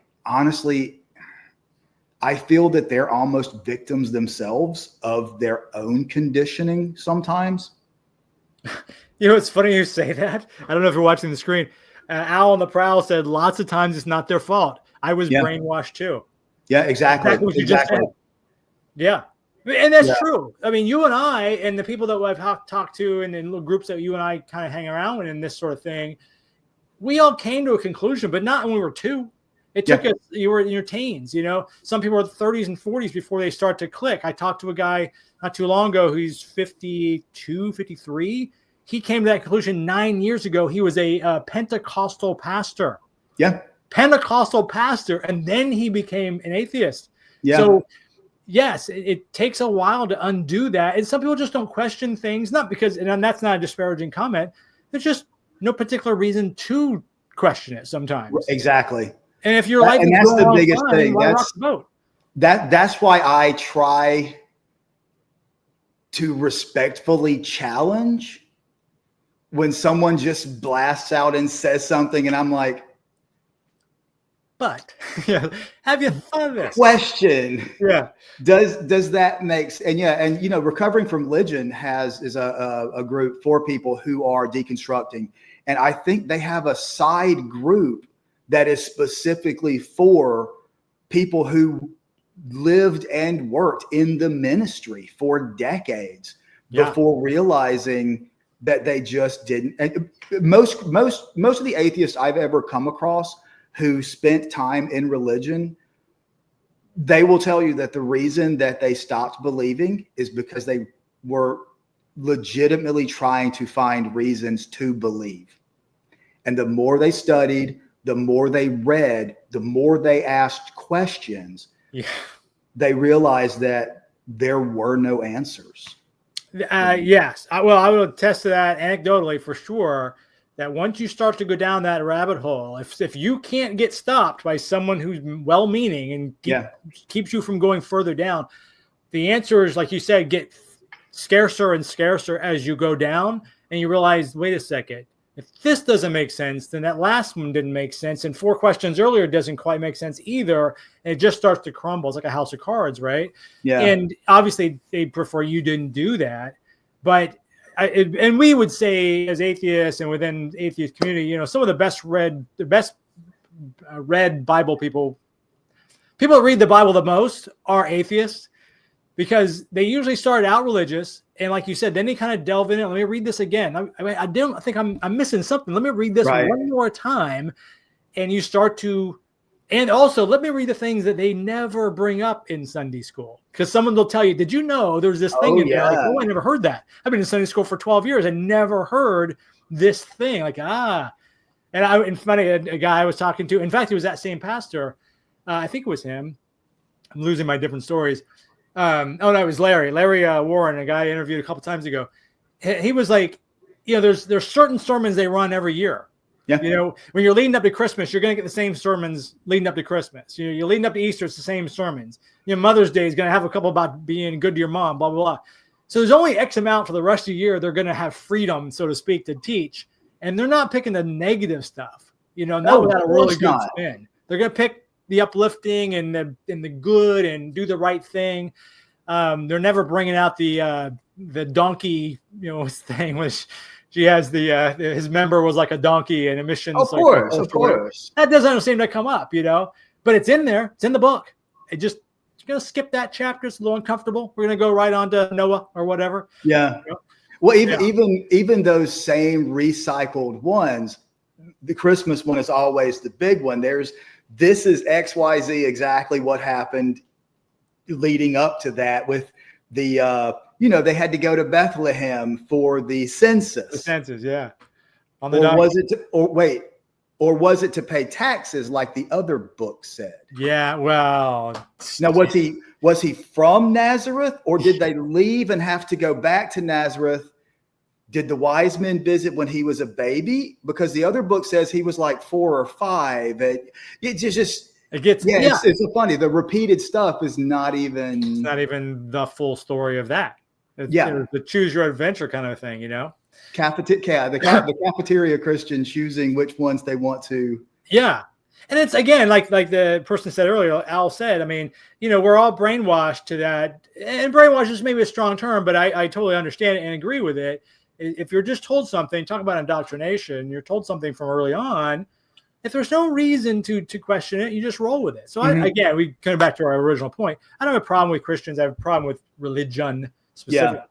[SPEAKER 4] feel that they're almost victims themselves of their own conditioning sometimes.
[SPEAKER 3] You know, it's funny you say that. I don't know if you're watching the screen. Al on the Prowl said lots of times it's not their fault. I was brainwashed too.
[SPEAKER 4] Yeah, exactly.
[SPEAKER 3] Exactly. Yeah. And that's true. I mean, you and I and the people that I've talked to and in little groups that you and I kind of hang around with in this sort of thing, we all came to a conclusion, but not when we were 2. It took us, you were in your teens, you know, some people are 30s and 40s before they start to click. I talked to a guy not too long ago who's 52, 53. He came to that conclusion 9 years ago. He was a Pentecostal pastor.
[SPEAKER 4] Yeah.
[SPEAKER 3] Pentecostal pastor. And then he became an atheist.
[SPEAKER 4] Yeah.
[SPEAKER 3] So yes, it takes a while to undo that. And some people just don't question things, not because, and that's not a disparaging comment. There's just no particular reason to question it sometimes.
[SPEAKER 4] Exactly.
[SPEAKER 3] And if you're like,
[SPEAKER 4] and that's the biggest thing.
[SPEAKER 3] That's
[SPEAKER 4] why I try to respectfully challenge when someone just blasts out and says something, and I'm like,
[SPEAKER 3] but have you thought of this?
[SPEAKER 4] Question.
[SPEAKER 3] Yeah.
[SPEAKER 4] Does that make sense? And you know, Recovering from Religion is a group for people who are deconstructing, and I think they have a side group that is specifically for people who lived and worked in the ministry for decades before realizing that they just didn't. And most of the atheists I've ever come across who spent time in religion, they will tell you that the reason that they stopped believing is because they were legitimately trying to find reasons to believe. And the more they studied, the more they read, the more they asked questions, they realized that there were no answers.
[SPEAKER 3] Yes. I will attest to that anecdotally for sure, that once you start to go down that rabbit hole, if you can't get stopped by someone who's well-meaning and keeps you from going further down, the answer is, like you said, get scarcer and scarcer as you go down, and you realize, wait a second, if this doesn't make sense, then that last one didn't make sense, and 4 questions earlier doesn't quite make sense either, and it just starts to crumble. It's like a house of cards, right? Yeah. And obviously, they prefer you didn't do that, but and we would say, as atheists and within the atheist community, you know, some of the best read Bible people that read the Bible the most are atheists. because they usually start out religious. And like you said, then they kind of delve in it. Let me read this again. I don't think I'm missing something. Let me read this one more time. And you start to, and also let me read the things that they never bring up in Sunday school. Because someone will tell you, did you know there's this thing in there? Like, oh, I never heard that. I've been in Sunday school for 12 years and never heard this thing. Like, and funny, a guy I was talking to, in fact, he was that same pastor. I think it was him. I'm losing my different stories. No, it was Larry Warren, a guy I interviewed a couple times ago. He was like, there's certain sermons they run every year. Yeah. When you're leading up to Christmas, you're going to get the same sermons leading up to Christmas. You're leading up to Easter, it's the same sermons. Mother's Day is going to have a couple about being good to your mom, blah, blah, blah. So there's only X amount for the rest of the year. They're going to have freedom, so to speak, to teach. And they're not picking the negative stuff, not without a really good spin. They're going to pick the uplifting and the good and do the right thing. They're never bringing out the donkey, thing, which she has his member was like a donkey and emissions.
[SPEAKER 4] Of course.
[SPEAKER 3] That doesn't seem to come up, but it's in there. It's in the book. You're going to skip that chapter. It's a little uncomfortable. We're going to go right on to Noah or whatever.
[SPEAKER 4] Yeah. Well, even those same recycled ones, the Christmas one is always the big one. This is XYZ, exactly what happened leading up to that with the, they had to go to Bethlehem for the census.
[SPEAKER 3] The census, yeah.
[SPEAKER 4] Or was it to pay taxes like the other book said?
[SPEAKER 3] Yeah, well.
[SPEAKER 4] Now, was he from Nazareth, or did they leave and have to go back to Nazareth? Did the wise men visit when he was a baby? Because the other book says he was like 4 or 5. It's so funny. The repeated stuff is not even.
[SPEAKER 3] It's not even the full story of that. It's the choose your adventure kind of thing, The cafeteria Christian choosing which ones they want to. Yeah. And it's, again, like the person said earlier, Al said, we're all brainwashed to that. And brainwash is maybe a strong term, but I totally understand it and agree with it. If you're just told something, talk about indoctrination, you're told something from early on, if there's no reason to question it, you just roll with it. So again, we come back to our original point. I don't have a problem with Christians. I have a problem with religion specifically. Yeah.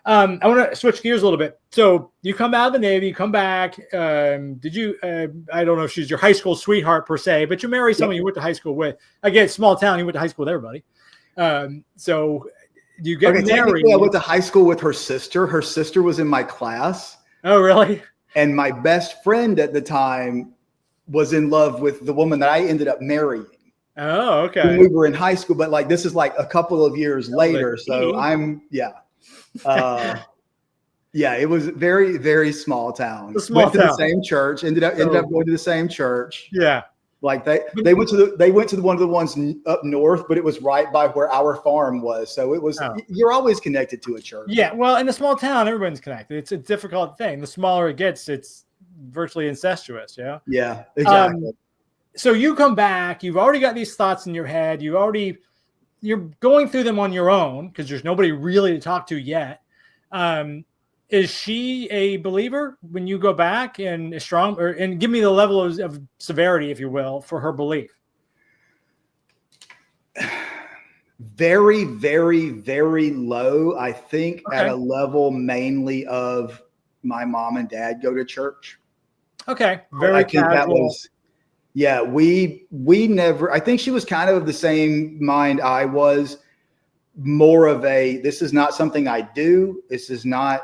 [SPEAKER 3] I want to switch gears a little bit. So you come out of the Navy, you come back. Did you, I don't know if she's your high school sweetheart per se, but you marry someone you went to high school with. Again, small town, you went to high school with everybody. So you get married.
[SPEAKER 4] I went to high school with her sister. Her sister was in my class.
[SPEAKER 3] Oh, really?
[SPEAKER 4] And my best friend at the time was in love with the woman that I ended up marrying.
[SPEAKER 3] Oh, okay.
[SPEAKER 4] When we were in high school, but this is like a couple of years later. So it was very, very small town. Went to the same church, ended up going to the same church.
[SPEAKER 3] Yeah.
[SPEAKER 4] Like they went to one of the ones up north, but it was right by where our farm was. So it was, you're always connected to a church.
[SPEAKER 3] Yeah. Well, in a small town, everyone's connected. It's a difficult thing. The smaller it gets, it's virtually incestuous. Yeah.
[SPEAKER 4] Yeah, exactly.
[SPEAKER 3] So you come back, you've already got these thoughts in your head. You're going through them on your own because there's nobody really to talk to yet. Is she a believer when you go back and is strong, and give me the level of severity, if you will, for her belief?
[SPEAKER 4] Very, very, very low. I think at a level mainly of my mom and dad go to church.
[SPEAKER 3] Okay. Very casual.
[SPEAKER 4] We never, I think she was kind of the same mind I was, more of this is not something I do. This is not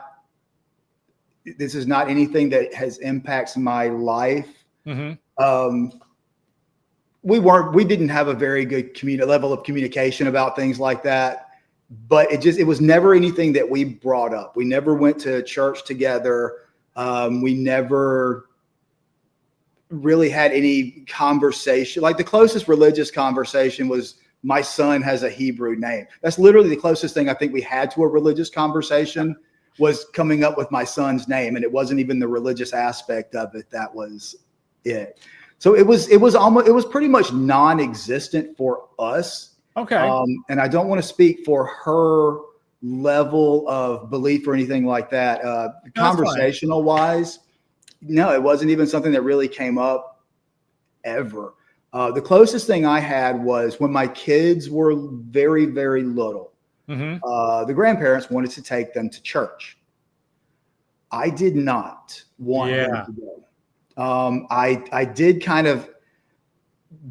[SPEAKER 4] anything that has impacts my life. Mm-hmm. We didn't have a very good level of communication about things like that, but it was never anything that we brought up. We never went to church together. We never really had any conversation. Like the closest religious conversation was, my son has a Hebrew name. That's literally the closest thing I think we had to a religious conversation, was coming up with my son's name. And it wasn't even the religious aspect of it. That was it. So it was pretty much non-existent for us.
[SPEAKER 3] Okay.
[SPEAKER 4] And I don't want to speak for her level of belief or anything like that. Conversational wise, no, it wasn't even something that really came up ever. The closest thing I had was when my kids were very, very little. The grandparents wanted to take them to church. I did not want them to go. I did kind of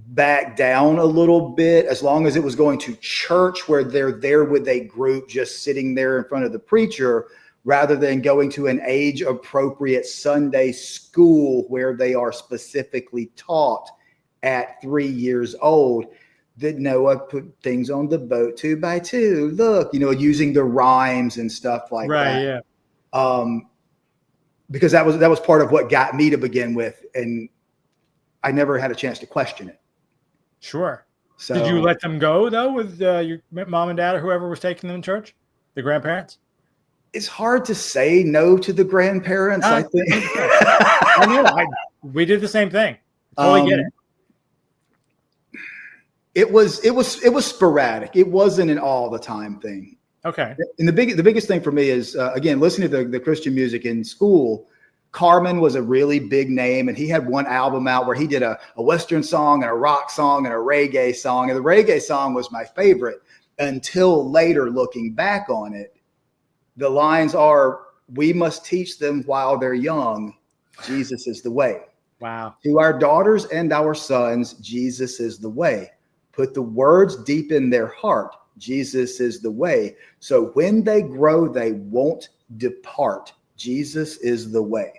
[SPEAKER 4] back down a little bit, as long as it was going to church where they're there with a group just sitting there in front of the preacher, rather than going to an age appropriate Sunday school where they are specifically taught at 3 years old that Noah put things on the boat 2 by 2. Look, using the rhymes and stuff like that. Yeah. Because that was part of what got me to begin with, and I never had a chance to question it.
[SPEAKER 3] Sure.
[SPEAKER 4] So,
[SPEAKER 3] did you let them go though with your mom and dad or whoever was taking them to church? The grandparents?
[SPEAKER 4] It's hard to say no to the grandparents. I think.
[SPEAKER 3] I know. We did the same thing. Totally get it.
[SPEAKER 4] It was sporadic. It wasn't an all the time thing.
[SPEAKER 3] Okay.
[SPEAKER 4] And the biggest thing for me is again, listening to the Christian music in school. Carmen was a really big name, and he had one album out where he did a Western song and a rock song and a reggae song. And the reggae song was my favorite until later, looking back on it. The lines are, "We must teach them while they're young. Jesus is the way.
[SPEAKER 3] Wow.
[SPEAKER 4] To our daughters and our sons, Jesus is the way. Put the words deep in their heart. Jesus is the way. So when they grow, they won't depart. Jesus is the way."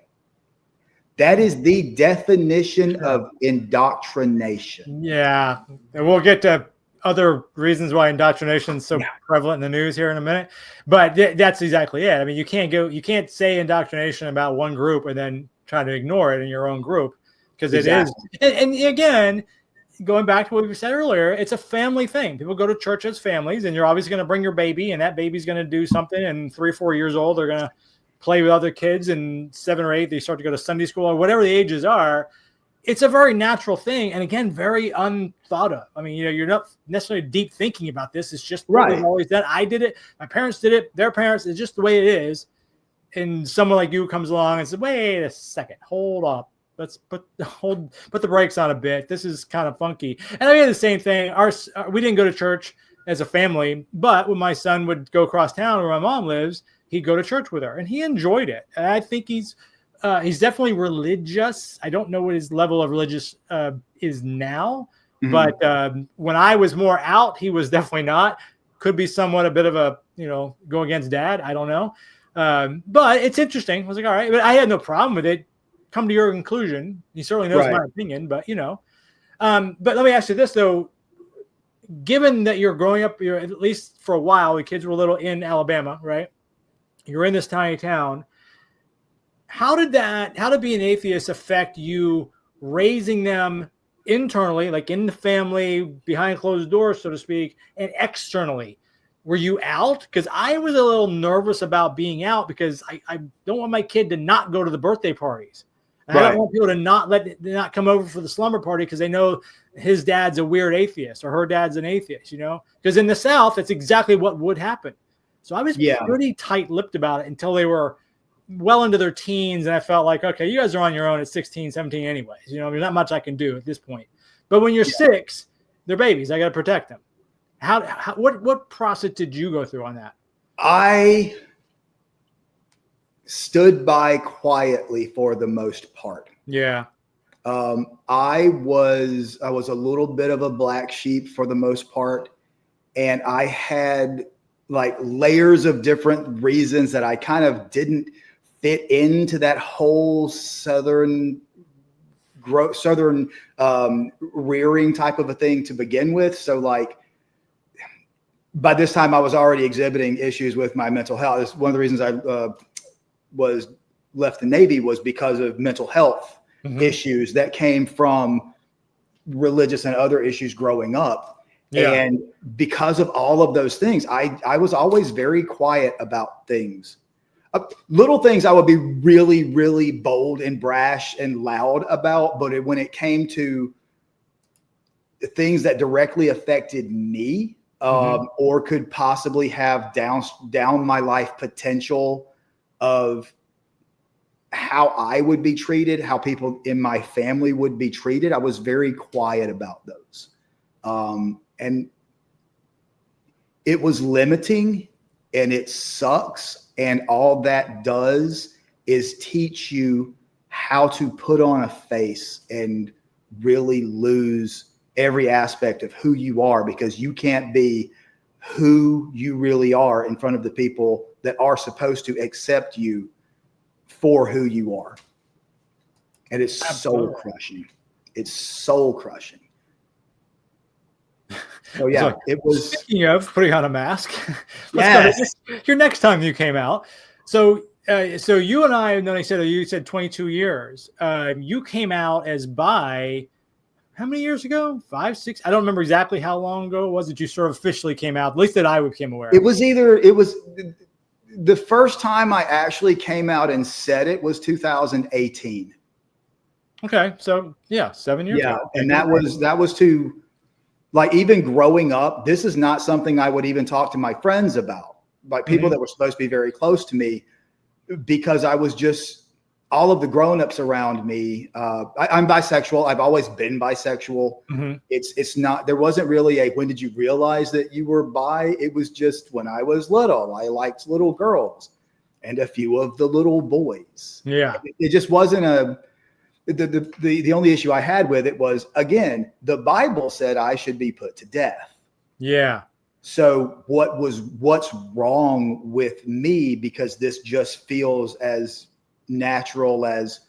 [SPEAKER 4] That is the definition of indoctrination.
[SPEAKER 3] Yeah. And we'll get to other reasons why indoctrination is so prevalent in the news here in a minute. But that's exactly it. I mean, you can't say indoctrination about one group and then try to ignore it in your own group, because it is. And again, going back to what we said earlier, it's a family thing. People go to church as families, and you're obviously going to bring your baby, and that baby's going to do something. And 3 or 4 years old, they're going to play with other kids, and 7 or 8, they start to go to Sunday school or whatever the ages are. It's a very natural thing. And again, very unthought of. I mean, you're not necessarily deep thinking about this. It's just what we've always done. I did it. My parents did it. Their parents. It's just the way it is. And someone like you comes along and says, "Wait a second, hold up. Let's put the brakes on a bit. This is kind of funky." And I did the same thing. We didn't go to church as a family, but when my son would go across town where my mom lives, he'd go to church with her, and he enjoyed it. And I think he's definitely religious. I don't know what his level of religious is now, but when I was more out, he was definitely not. Could be somewhat a bit of a, go against dad. I don't know. But it's interesting. I was like, all right, but I had no problem with it. Come to your conclusion. He certainly knows my opinion, but but let me ask you this though. Given that you're growing up, you're at least for a while, the kids were little in Alabama, right? You're in this tiny town. How did being an atheist affect you raising them internally, like in the family, behind closed doors, so to speak, and externally? Were you out? Because I was a little nervous about being out, because I don't want my kid to not go to the birthday parties. And I don't want people to not come over for the slumber party because they know his dad's a weird atheist or her dad's an atheist, because in the South, it's exactly what would happen. So I was pretty tight-lipped about it until they were well into their teens. And I felt like, okay, you guys are on your own at 16, 17 anyways. There's not much I can do at this point. But when you're 6, they're babies. I got to protect them. What process did you go through on that?
[SPEAKER 4] I stood by quietly for the most part.
[SPEAKER 3] Yeah.
[SPEAKER 4] I was a little bit of a black sheep for the most part. And I had like layers of different reasons that I kind of didn't fit into that whole Southern rearing type of a thing to begin with. So like, by this time I was already exhibiting issues with my mental health. It's one of the reasons I was left the Navy was because of mental health issues that came from religious and other issues growing up. Yeah. And because of all of those things, I was always very quiet about things. Little things I would be really, really bold and brash and loud about. But when it came to things that directly affected me or could possibly have down my life potential of how I would be treated, how people in my family would be treated, I was very quiet about those. And it was limiting and it sucks. And all that does is teach you how to put on a face and really lose every aspect of who you are, because you can't be who you really are in front of the people that are supposed to accept you for who you are. And it's soul crushing. It's soul crushing. So yeah,
[SPEAKER 3] So,
[SPEAKER 4] it was.
[SPEAKER 3] Speaking of putting on a mask,
[SPEAKER 4] Yes.
[SPEAKER 3] your next time you came out. So you and I, and then I said, you said 22 years. You came out as bi. How many years ago? 5, 6? I don't remember exactly how long ago it was that you sort of officially came out, at least that I became aware.
[SPEAKER 4] It was the first time I actually came out and said it was 2018.
[SPEAKER 3] Okay, so yeah, 7 years.
[SPEAKER 4] Yeah,
[SPEAKER 3] ago.
[SPEAKER 4] and that was to, like, even growing up, this is not something I would even talk to my friends about, like people that were supposed to be very close to me, because I was just, all of the grownups around me. I'm bisexual. I've always been bisexual. It's not, there wasn't really a, when did you realize that you were bi? It was just when I was little, I liked little girls and a few of the little boys.
[SPEAKER 3] Yeah.
[SPEAKER 4] It just wasn't the only issue I had with it was, again, the Bible said I should be put to death.
[SPEAKER 3] Yeah.
[SPEAKER 4] So what's wrong with me? Because this just feels as natural as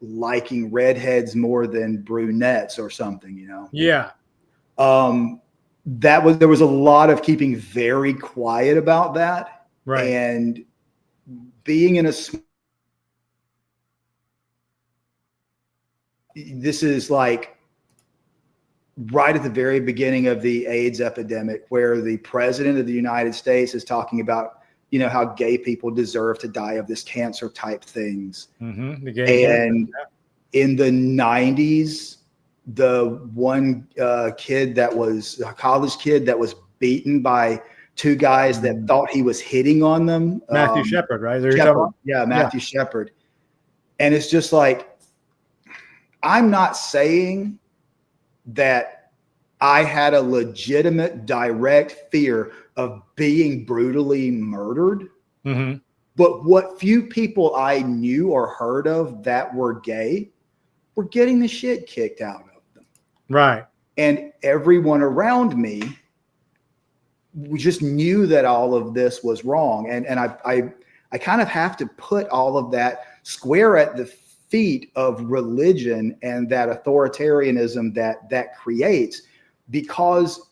[SPEAKER 4] liking redheads more than brunettes or something, you know?
[SPEAKER 3] Yeah.
[SPEAKER 4] There was a lot of keeping very quiet about that.
[SPEAKER 3] Right.
[SPEAKER 4] And being in this is like right at the very beginning of the AIDS epidemic, where the president of the United States is talking about, you know, how gay people deserve to die of this cancer type things. And in the 90s, the one kid that was a college kid that was beaten by two guys that thought he was hitting on them.
[SPEAKER 3] Matthew Shepard, right?
[SPEAKER 4] Matthew Shepard. And it's just like, I'm not saying that I had a legitimate direct fear of being brutally murdered. But what few people I knew or heard of that were gay were getting the shit kicked out of them.
[SPEAKER 3] Right.
[SPEAKER 4] And everyone around me, we just knew that all of this was wrong. And I kind of have to put all of that square at the feet of religion and that authoritarianism that creates, because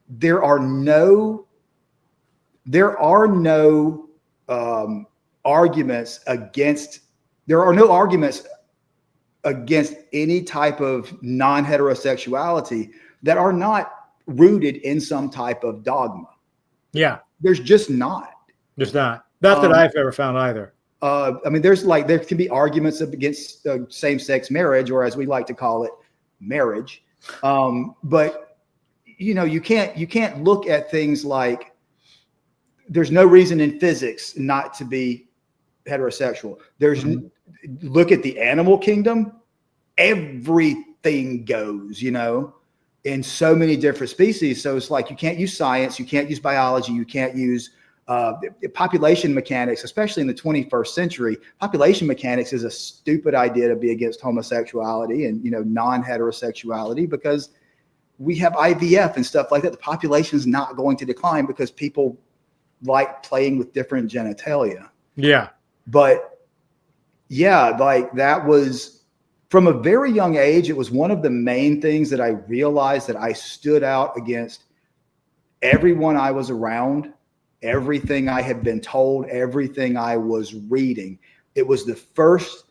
[SPEAKER 4] there are no arguments against any type of non-heterosexuality that are not rooted in some type of dogma.
[SPEAKER 3] Yeah.
[SPEAKER 4] There's just not.
[SPEAKER 3] There's not. Not that I've ever found either.
[SPEAKER 4] I mean, there can be arguments against same-sex marriage, or as we like to call it, marriage. But you know, you can't look at things like, there's no reason in physics not to be heterosexual. Look at the animal kingdom, everything goes, you know, in so many different species. So it's like, you can't use science, you can't use biology, you can't use population mechanics, especially in the 21st century. Population mechanics is a stupid idea to be against homosexuality and, you know, non-heterosexuality, because we have IVF and stuff like that. The population is not going to decline because people like playing with different genitalia.
[SPEAKER 3] Yeah.
[SPEAKER 4] But yeah, like that was from a very young age. It was one of the main things that I realized, that I stood out against everyone I was around, everything I had been told, everything I was reading. It was the first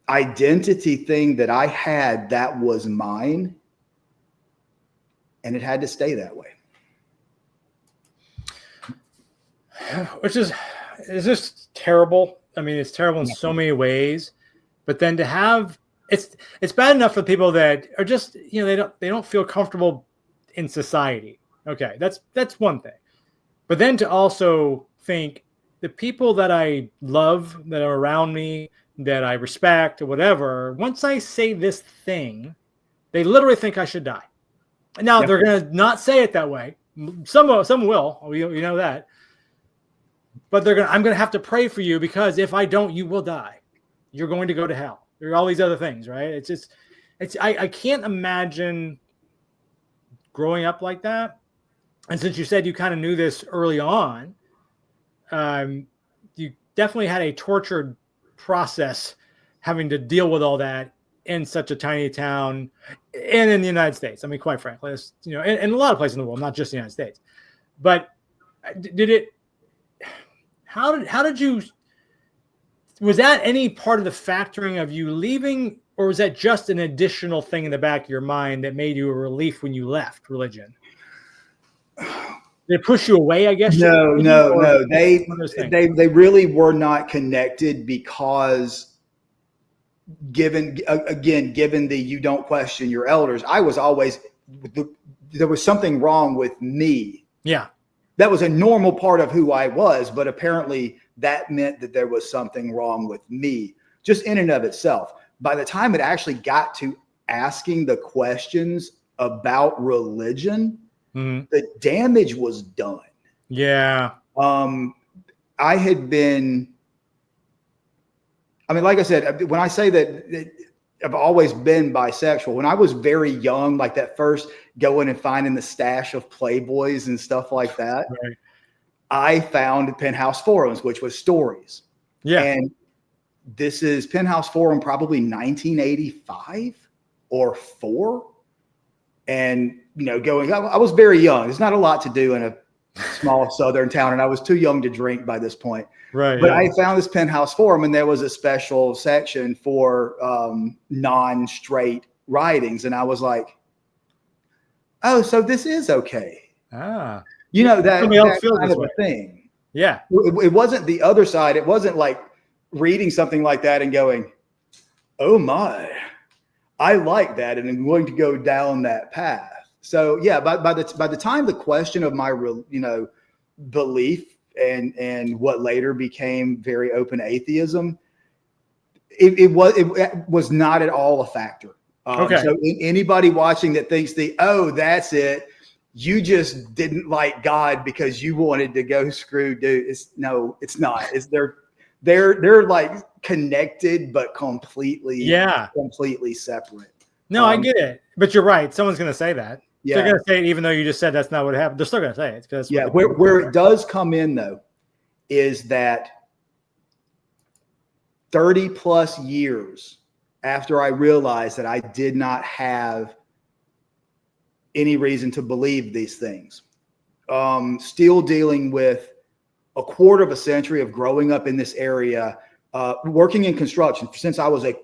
[SPEAKER 4] identity thing that I had that was mine, and it had to stay that way.
[SPEAKER 3] Which is just terrible. I mean, it's terrible in so many ways. But then to have it's bad enough for people that are just, you know, they don't feel comfortable in society. Okay, that's one thing. But then to also think the people that I love, that are around me, that I respect or whatever, once I say this thing, they literally think I should die. Now they're going to not say it that way, Some will. You know that. But I'm going to have to pray for you, because if I don't, you will die. You're going to go to hell. There are all these other things, right? I can't imagine growing up like that. And since you said you kind of knew this early on, you definitely had a tortured process having to deal with all that in such a tiny town and in the United States. I mean, quite frankly, in a lot of places in the world, not just the United States. But how did you, was that any part of the factoring of you leaving, or was that just an additional thing in the back of your mind that made you a relief when you left religion? Did it push you away, I guess?
[SPEAKER 4] No. They really were not connected, because given the you don't question your elders, I was always, there was something wrong with me.
[SPEAKER 3] Yeah.
[SPEAKER 4] That was a normal part of who I was, but apparently that meant that there was something wrong with me, just in and of itself. By the time it actually got to asking the questions about religion, the damage was done.
[SPEAKER 3] Yeah.
[SPEAKER 4] I had been, like I said, when I say that I've always been bisexual, when I was very young, like that first going and finding the stash of Playboys and stuff like that,
[SPEAKER 3] right.
[SPEAKER 4] I found Penthouse Forums, which was stories.
[SPEAKER 3] Yeah.
[SPEAKER 4] And this is Penthouse Forum, probably 1985 or 4. And, I was very young. There's not a lot to do in a small southern town, and I was too young to drink by this point.
[SPEAKER 3] Right.
[SPEAKER 4] But I found this Penthouse Forum, and there was a special section for non-straight writings. And I was like, oh, so this is okay.
[SPEAKER 3] Ah.
[SPEAKER 4] That kind of a thing.
[SPEAKER 3] Yeah.
[SPEAKER 4] It wasn't the other side. It wasn't like reading something like that and going, oh my, I like that, and I'm going to go down that path. So yeah, by the time the question of my belief and what later became very open atheism, it was not at all a factor.
[SPEAKER 3] Okay. So
[SPEAKER 4] anybody watching that thinks that's it, you just didn't like God because you wanted to go screw dude. It's not. They're like connected, but completely separate.
[SPEAKER 3] No, I get it. But you're right. Someone's going to say that.
[SPEAKER 4] Yeah.
[SPEAKER 3] They're going to say it, even though you just said that's not what happened. They're still going to say it. Because
[SPEAKER 4] where it does come in, though, is that 30 plus years after I realized that I did not have any reason to believe these things, still dealing with a quarter of a century of growing up in this area, working in construction since I was a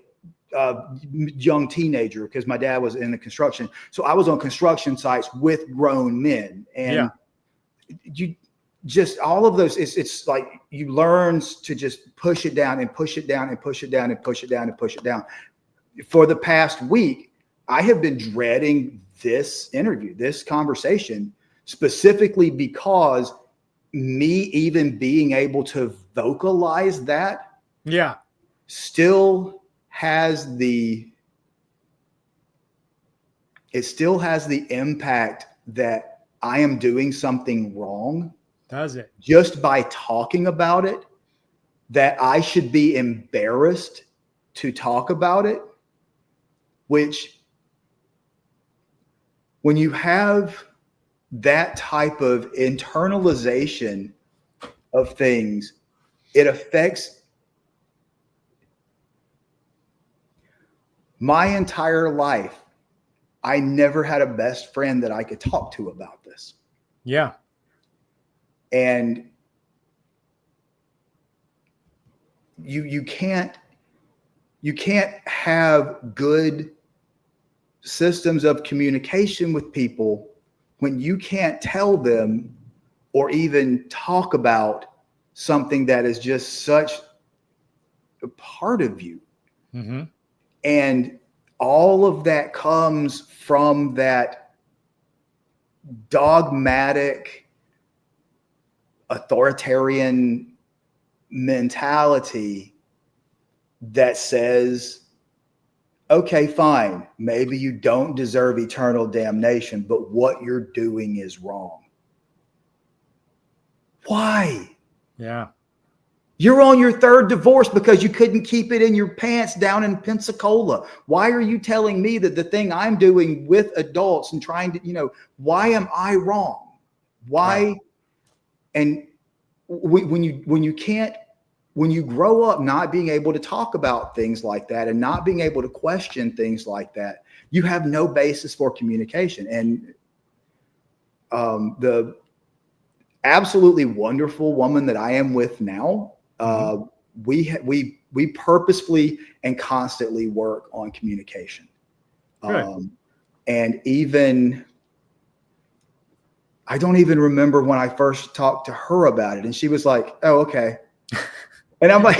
[SPEAKER 4] young teenager, because my dad was in the construction. So I was on construction sites with grown men, and you just, all of those, it's like you learn to just push it down and push it down and push it down and push it down and push it down. For the past week, I have been dreading this interview, this conversation, specifically because me even being able to vocalize that still has the impact that I am doing something wrong.
[SPEAKER 3] Does it?
[SPEAKER 4] Just by talking about it, that I should be embarrassed to talk about it, which, when you have that type of internalization of things, it affects my entire life. I never had a best friend that I could talk to about this.
[SPEAKER 3] Yeah.
[SPEAKER 4] And you can't have good systems of communication with people when you can't tell them or even talk about something that is just such a part of you.
[SPEAKER 3] Mm-hmm.
[SPEAKER 4] And all of that comes from that dogmatic, authoritarian mentality that says, okay, fine, maybe you don't deserve eternal damnation, but what you're doing is wrong. Why?
[SPEAKER 3] Yeah.
[SPEAKER 4] You're on your third divorce because you couldn't keep it in your pants down in Pensacola. Why are you telling me that the thing I'm doing with adults and trying to, why am I wrong? Why? Right. And when you grow up not being able to talk about things like that and not being able to question things like that, you have no basis for communication. And the absolutely wonderful woman that I am with now, we purposefully and constantly work on communication. And even, I don't even remember when I first talked to her about it, and she was like, "Oh, okay." And I'm like,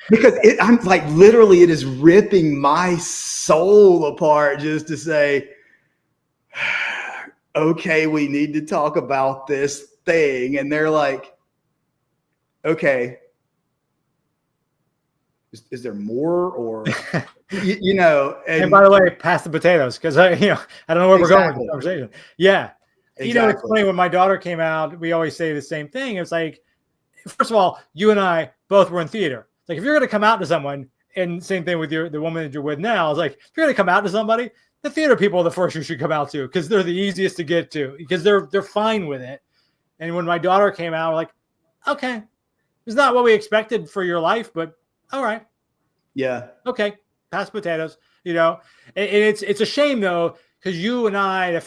[SPEAKER 4] because I'm like, literally, it is ripping my soul apart just to say, okay, we need to talk about this thing. And they're like, okay, is there more, or,
[SPEAKER 3] and by the way, pass the potatoes. Cause I don't know where we're going with the conversation. Yeah. Exactly. It's funny, when my daughter came out, we always say the same thing. It's like, first of all, you and I both were in theater. It's like, if you're going to come out to someone, and same thing with the woman that you're with now, it's like, if you're going to come out to somebody, the theater people are the first you should come out to, because they're the easiest to get to, because they're fine with it. And when my daughter came out, we're like, okay, it's not what we expected for your life, but all right.
[SPEAKER 4] Yeah.
[SPEAKER 3] Okay. Pass potatoes, and it's a shame though, because you and I,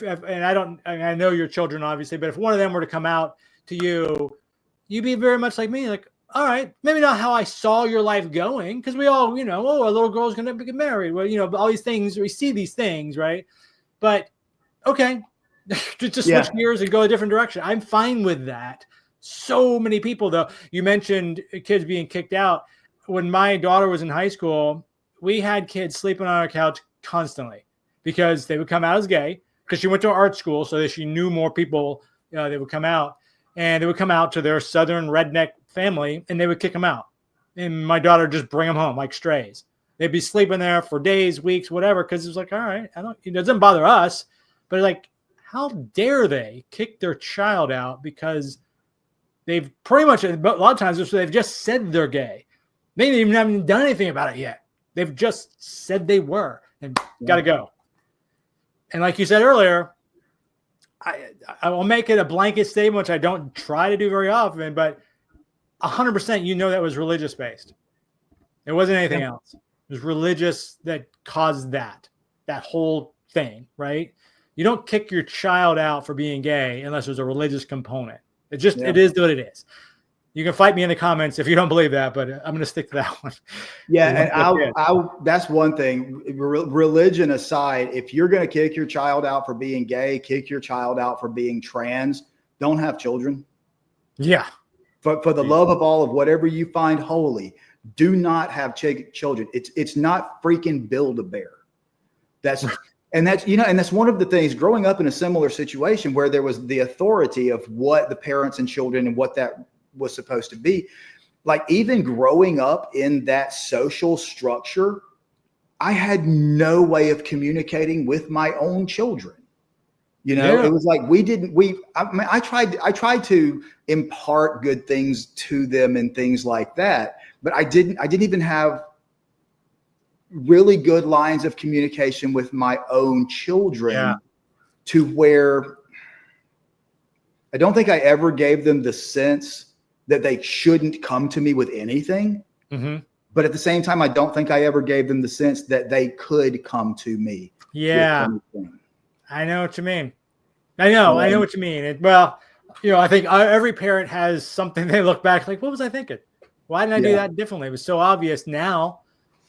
[SPEAKER 3] I know your children obviously, but if one of them were to come out to you, you'd be very much like me, like, all right, maybe not how I saw your life going, because we all, a little girl's going to get married. Well, all these things, we see these things, right? But okay, just switch gears and go a different direction. I'm fine with that. So many people, though, you mentioned kids being kicked out. When my daughter was in high school, we had kids sleeping on our couch constantly because they would come out as gay, because she went to art school, so that she knew more people. They would come out, and they would come out to their southern redneck family, and they would kick them out. And my daughter just bring them home like strays. They'd be sleeping there for days, weeks, whatever, because it was like, all right, it doesn't bother us, but like, how dare they kick their child out because they've pretty much, a lot of times, they've just said they're gay. They haven't done anything about it yet. They've just said they were, and got to go. And like you said earlier, I will make it a blanket statement, which I don't try to do very often, but 100%, that was religious based. It wasn't anything else. It was religious that caused that whole thing, right? You don't kick your child out for being gay unless there's a religious component. It is what it is. You can fight me in the comments if you don't believe that, but I'm going to stick to that one.
[SPEAKER 4] Yeah, and that's one thing. Religion aside, if you're going to kick your child out for being gay, kick your child out for being trans, don't have children.
[SPEAKER 3] Yeah.
[SPEAKER 4] For the love of all of whatever you find holy, do not have children. It's not freaking Build-A-Bear. That's one of the things, growing up in a similar situation where there was the authority of what the parents and children and what that was supposed to be. Like, even growing up in that social structure, I had no way of communicating with my own children. It was like, I tried to impart good things to them and things like that, but I didn't even have really good lines of communication with my own children to where I don't think I ever gave them the sense that they shouldn't come to me with anything. Mm-hmm. But at the same time, I don't think I ever gave them the sense that they could come to me.
[SPEAKER 3] Yeah. With anything. I know what you mean. I know what you mean. I think every parent has something they look back like, what was I thinking? Why didn't I do that differently? It was so obvious now.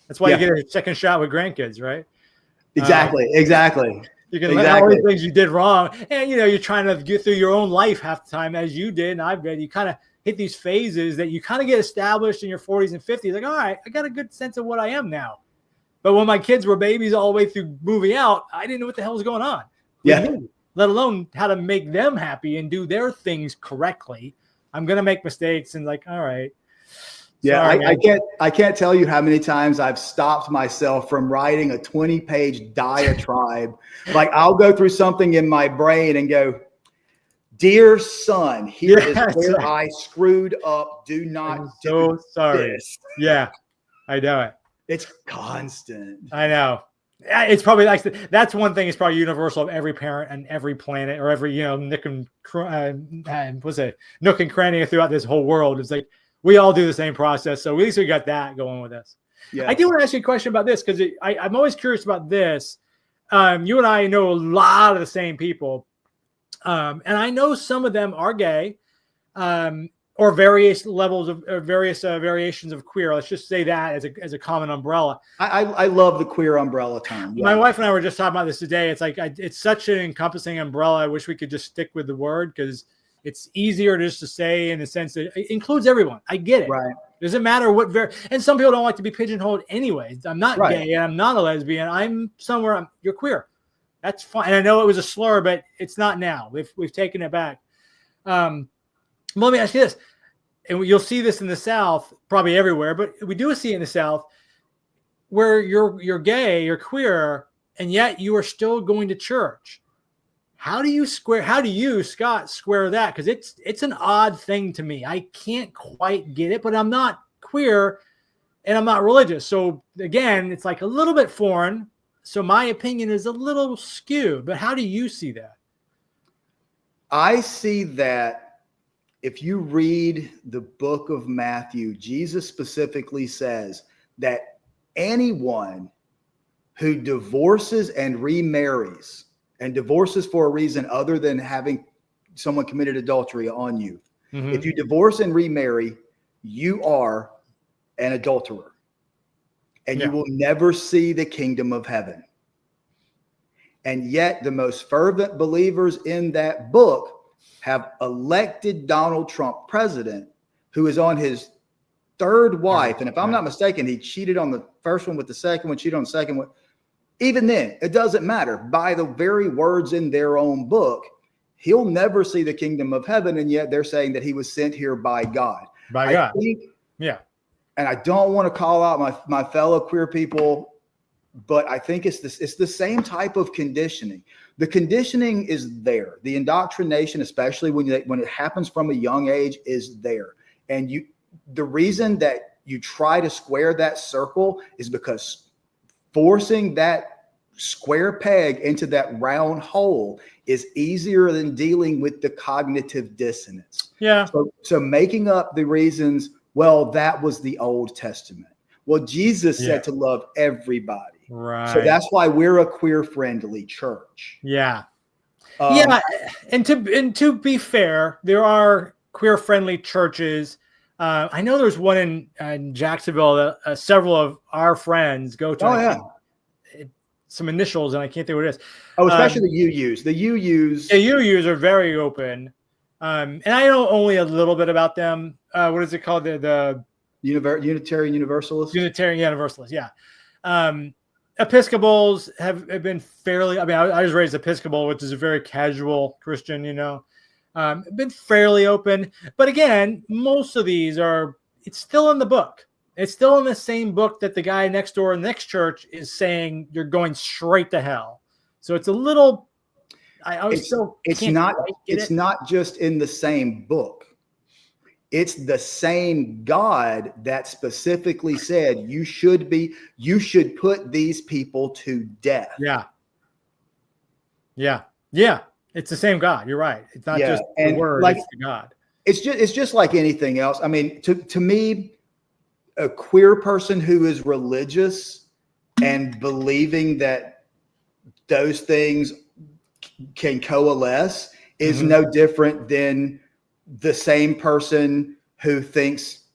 [SPEAKER 3] That's why you get a second shot with grandkids, right?
[SPEAKER 4] Exactly.
[SPEAKER 3] You can let all the things you did wrong. And, you're trying to get through your own life half the time, as you did. And I've been, you kind of hit these phases that you kind of get established in your 40s and 50s. Like, all right, I got a good sense of what I am now. But when my kids were babies all the way through moving out, I didn't know what the hell was going on. Let alone how to make them happy and do their things correctly. I'm going to make mistakes and like, all right.
[SPEAKER 4] Yeah, I can't tell you how many times I've stopped myself from writing a 20-page diatribe. Like, I'll go through something in my brain and go, Dear son, here is
[SPEAKER 3] Yes.
[SPEAKER 4] where I screwed up. Do not
[SPEAKER 3] I'm
[SPEAKER 4] do
[SPEAKER 3] so sorry.
[SPEAKER 4] this.
[SPEAKER 3] Yeah, I know it.
[SPEAKER 4] It's constant.
[SPEAKER 3] I know. It's probably like that's one thing. It's probably universal of every parent and every planet or every nook and nook and cranny throughout this whole world. It's like we all do the same process. So at least we got that going with us.
[SPEAKER 4] Yeah.
[SPEAKER 3] I do want to ask you a question about this because I'm always curious about this. You and I know a lot of the same people, and I know some of them are gay. Or various levels of various variations of queer. Let's just say that as a common umbrella.
[SPEAKER 4] I love the queer umbrella term. Yeah.
[SPEAKER 3] My wife and I were just talking about this today. It's like it's such an encompassing umbrella. I wish we could just stick with the word because it's easier just to say in the sense that it includes everyone. I get it.
[SPEAKER 4] Right.
[SPEAKER 3] Doesn't matter what and some people don't like to be pigeonholed anyway. I'm not
[SPEAKER 4] Right.
[SPEAKER 3] gay and I'm not a lesbian. I'm somewhere. You're queer. That's fine. And I know it was a slur, but it's not now. We've taken it back. Let me ask you this, and you'll see this in the South, probably everywhere, but we do see it in the South where you're gay, you're queer, and yet you are still going to church. How do you, Scott, square that? Because it's an odd thing to me. I can't quite get it, but I'm not queer and I'm not religious. So again, it's like a little bit foreign. So my opinion is a little skewed, but how do you see that?
[SPEAKER 4] I see that if you read the book of Matthew, Jesus specifically says that anyone who divorces and remarries, and divorces for a reason other than having someone committed adultery on you, if you divorce and remarry, you are an adulterer, and you will never see the kingdom of heaven. And yet the most fervent believers in that book have elected Donald Trump president, who is on his third wife. And if I'm not mistaken, he cheated on the first one with the second one, cheated on the second one. Even then, it doesn't matter. By the very words in their own book, he'll never see the kingdom of heaven. And yet they're saying that he was sent here by God.
[SPEAKER 3] By God.
[SPEAKER 4] And I don't want to call out my fellow queer people, but I think it's the same type of conditioning. The conditioning is there. The indoctrination, especially when it happens from a young age, is there. And the reason that you try to square that circle is because forcing that square peg into that round hole is easier than dealing with the cognitive dissonance.
[SPEAKER 3] Yeah.
[SPEAKER 4] So making up the reasons, well, that was the Old Testament. Well, Jesus said to love everybody.
[SPEAKER 3] Right.
[SPEAKER 4] So that's why we're a queer-friendly church.
[SPEAKER 3] Yeah. And to be fair, there are queer-friendly churches. I know there's one in Jacksonville that several of our friends go to.
[SPEAKER 4] Oh, yeah.
[SPEAKER 3] Some initials, and I can't think what it is.
[SPEAKER 4] Oh, especially the UUs. The UUs.
[SPEAKER 3] The UUs are very open. And I know only a little bit about them. What is it called? The
[SPEAKER 4] Unitarian Universalists.
[SPEAKER 3] Unitarian Universalists, yeah. Episcopals have been fairly, I mean, I was raised Episcopal, which is a very casual Christian, been fairly open. But again, most of these it's still in the book. It's still in the same book that the guy next door in the next church is saying you're going straight to hell. So it's a little,
[SPEAKER 4] it's not just in the same book. It's the same God that specifically said you should put these people to death.
[SPEAKER 3] Yeah. It's the same God. You're right. It's not just the word, it's the God.
[SPEAKER 4] It's just like anything else. I mean, to me, a queer person who is religious and believing that those things can coalesce is no different than the same person who thinks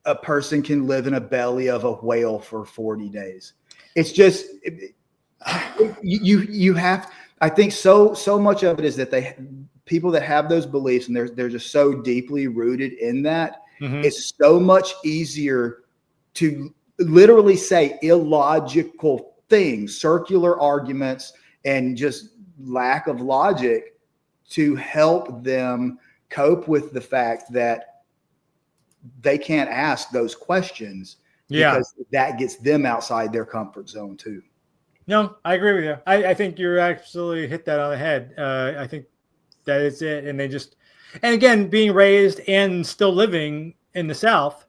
[SPEAKER 4] a person can live in a belly of a whale for 40 days. It's just, you have, I think so much of it is that people that have those beliefs and they're just so deeply rooted in that, it's so much easier to literally say illogical things, circular arguments, and just lack of logic to help them cope with the fact that they can't ask those questions because that gets them outside their comfort zone too.
[SPEAKER 3] No, I agree with you. I think you're absolutely hit that on the head. I think that it's it. And and again, being raised and still living in the South,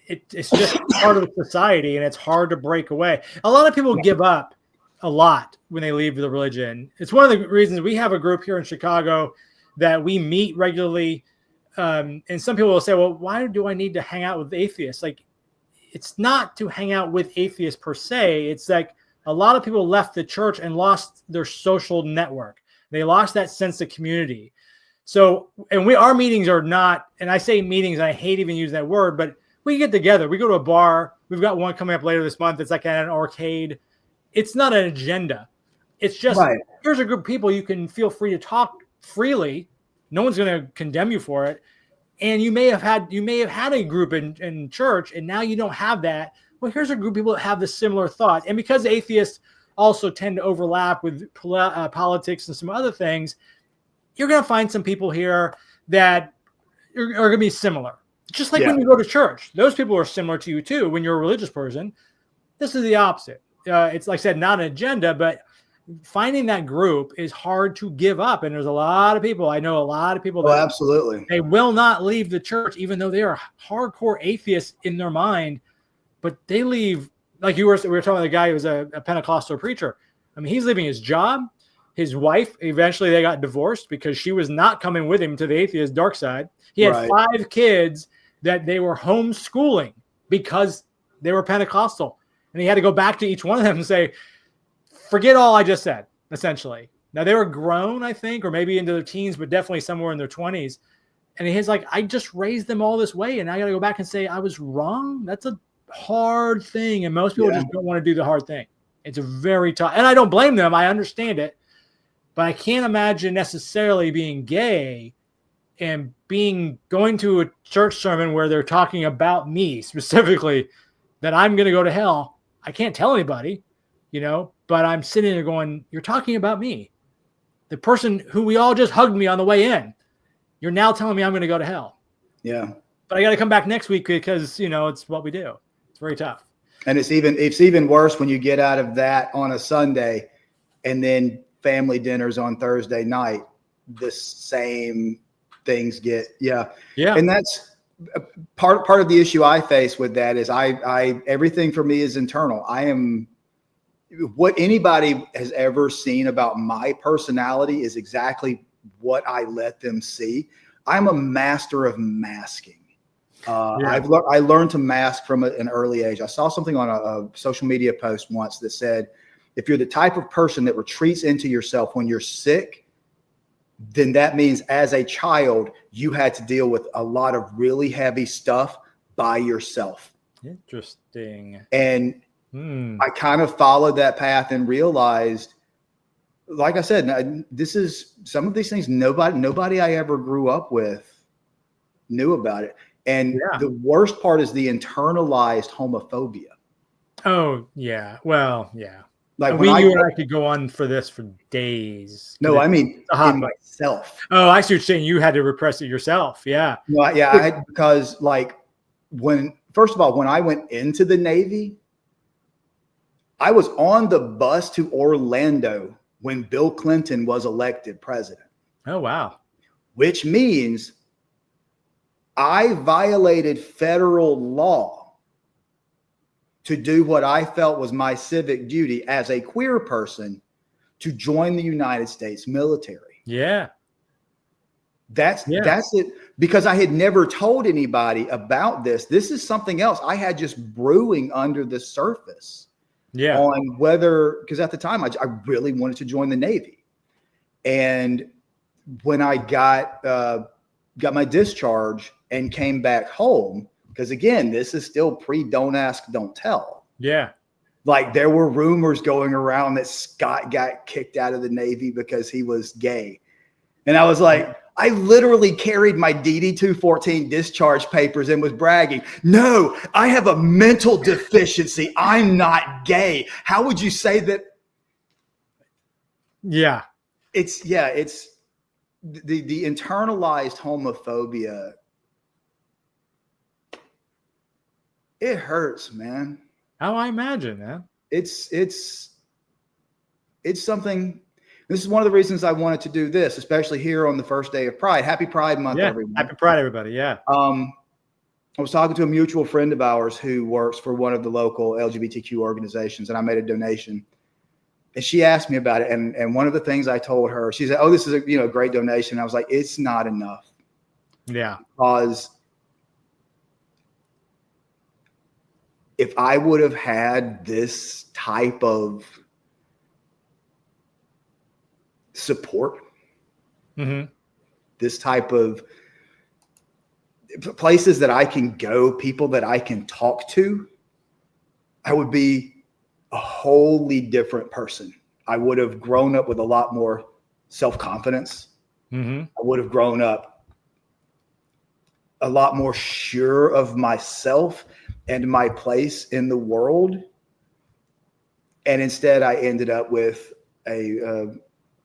[SPEAKER 3] it's just part of society, and it's hard to break away. A lot of people give up a lot when they leave the religion. It's one of the reasons we have a group here in Chicago that we meet regularly. And some people will say, well, why do I need to hang out with atheists? Like, it's not to hang out with atheists per se. It's like a lot of people left the church and lost their social network. They lost that sense of community. So, and our meetings are not, and I say meetings, I hate even using that word, but we get together. We go to a bar. We've got one coming up later this month. It's like at an arcade. It's not an agenda. It's just, here's a group of people you can feel free to talk freely. No one's going to condemn you for it. And you may have had a group in church, and now you don't have that. Well, here's a group of people that have the similar thoughts. And because atheists also tend to overlap with politics and some other things, you're going to find some people here that are going to be similar. Just like when you go to church, those people are similar to you too. When you're a religious person, this is the opposite. It's like I said, not an agenda, but finding that group is hard to give up. And there's a lot of people, I know a lot of people that
[SPEAKER 4] absolutely,
[SPEAKER 3] they will not leave the church, even though they are hardcore atheists in their mind, but they leave. Like we were talking about the guy who was a Pentecostal preacher. I mean, he's leaving his job. His wife, eventually they got divorced because she was not coming with him to the atheist dark side. He had 5 kids that they were homeschooling because they were Pentecostal. And he had to go back to each one of them and say, forget all I just said, essentially. Now, they were grown, I think, or maybe into their teens, but definitely somewhere in their 20s. And he's like, I just raised them all this way, and I got to go back and say I was wrong? That's a hard thing, and most people just don't want to do the hard thing. It's a very tough, and I don't blame them. I understand it. But I can't imagine necessarily being gay and going to a church sermon where they're talking about me specifically, that I'm going to go to hell. I can't tell anybody, but I'm sitting there going, you're talking about me. The person who we all just hugged me on the way in. You're now telling me I'm going to go to hell.
[SPEAKER 4] Yeah.
[SPEAKER 3] But I got to come back next week because, it's what we do. It's very tough.
[SPEAKER 4] And it's even worse when you get out of that on a Sunday and then family dinners on Thursday night. The same things get, And that's part of the issue I face with that is I everything for me is internal. I am, what anybody has ever seen about my personality is exactly what I let them see. I'm a master of masking. I learned to mask from an early age. I saw something on a social media post once that said, if you're the type of person that retreats into yourself when you're sick, then that means as a child, you had to deal with a lot of really heavy stuff by yourself.
[SPEAKER 3] Interesting.
[SPEAKER 4] And I kind of followed that path and realized, like I said, this is some of these things nobody I ever grew up with knew about it. And the worst part is the internalized homophobia.
[SPEAKER 3] Oh, yeah. Well, yeah.
[SPEAKER 4] Like
[SPEAKER 3] you and I could go on for this for days.
[SPEAKER 4] No, I mean in myself.
[SPEAKER 3] Oh, I see what you're saying. You had to repress it yourself. Yeah.
[SPEAKER 4] Well, yeah, I had, because first of all, when I went into the Navy, I was on the bus to Orlando when Bill Clinton was elected president.
[SPEAKER 3] Oh, wow.
[SPEAKER 4] Which means I violated federal law to do what I felt was my civic duty as a queer person to join the United States military.
[SPEAKER 3] Yeah.
[SPEAKER 4] That's it. Because I had never told anybody about this. This is something else I had just brewing under the surface.
[SPEAKER 3] Yeah.
[SPEAKER 4] On whether, because at the time I really wanted to join the Navy. And when I got my discharge and came back home, because again, this is still don't ask, don't tell.
[SPEAKER 3] Yeah.
[SPEAKER 4] Like there were rumors going around that Scott got kicked out of the Navy because he was gay. And I was like, I literally carried my DD 214 discharge papers and was bragging. No, I have a mental deficiency. I'm not gay. How would you say that?
[SPEAKER 3] Yeah.
[SPEAKER 4] It's the internalized homophobia. It hurts, man.
[SPEAKER 3] Oh, I imagine, man.
[SPEAKER 4] It's something This is one of the reasons I wanted to do this, especially here on the first day of Pride. Happy Pride Month, everyone.
[SPEAKER 3] Happy Pride, everybody. Yeah.
[SPEAKER 4] I was talking to a mutual friend of ours who works for one of the local LGBTQ organizations, and I made a donation. And she asked me about it. And one of the things I told her, she said, "Oh, this is a great donation." I was like, "It's not enough."
[SPEAKER 3] Yeah.
[SPEAKER 4] Because if I would have had this type of support, this type of places that I can go, people that I can talk to, I would be a wholly different person. I would have grown up with a lot more self-confidence. I would have grown up a lot more sure of myself and my place in the world. And instead, I ended up with a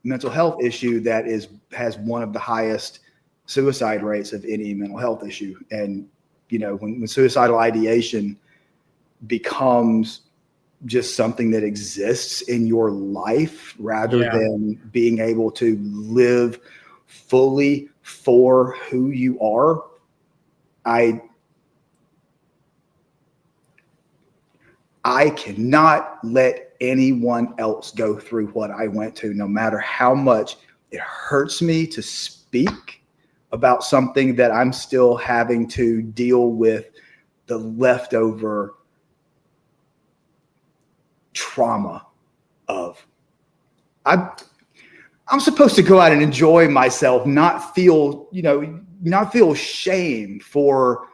[SPEAKER 4] mental health issue that has one of the highest suicide rates of any mental health issue. And, when suicidal ideation becomes just something that exists in your life rather than being able to live fully for who you are, I cannot let anyone else go through what I went to, no matter how much it hurts me to speak about something that I'm still having to deal with the leftover trauma of. I'm supposed to go out and enjoy myself, not feel shame for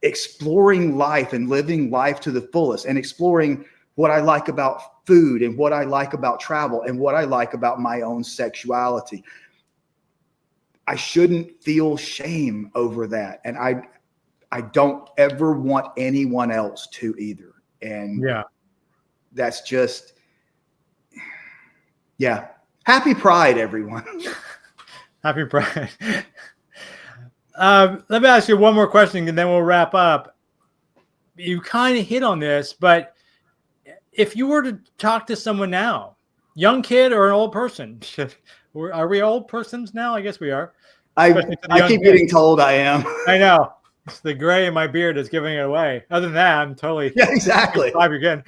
[SPEAKER 4] exploring life and living life to the fullest and exploring what I like about food and what I like about travel and what I like about my own sexuality. I shouldn't feel shame over that. And I don't ever want anyone else to either. And that's just, happy Pride, everyone.
[SPEAKER 3] Happy Pride. Let me ask you one more question and then we'll wrap up. You kind of hit on this, but if you were to talk to someone now, young kid or an old person, are we old persons now? I guess we are.
[SPEAKER 4] I keep getting told I am.
[SPEAKER 3] I know. It's the gray in my beard that's giving it away. Other than that, I'm totally
[SPEAKER 4] exactly.
[SPEAKER 3] Again.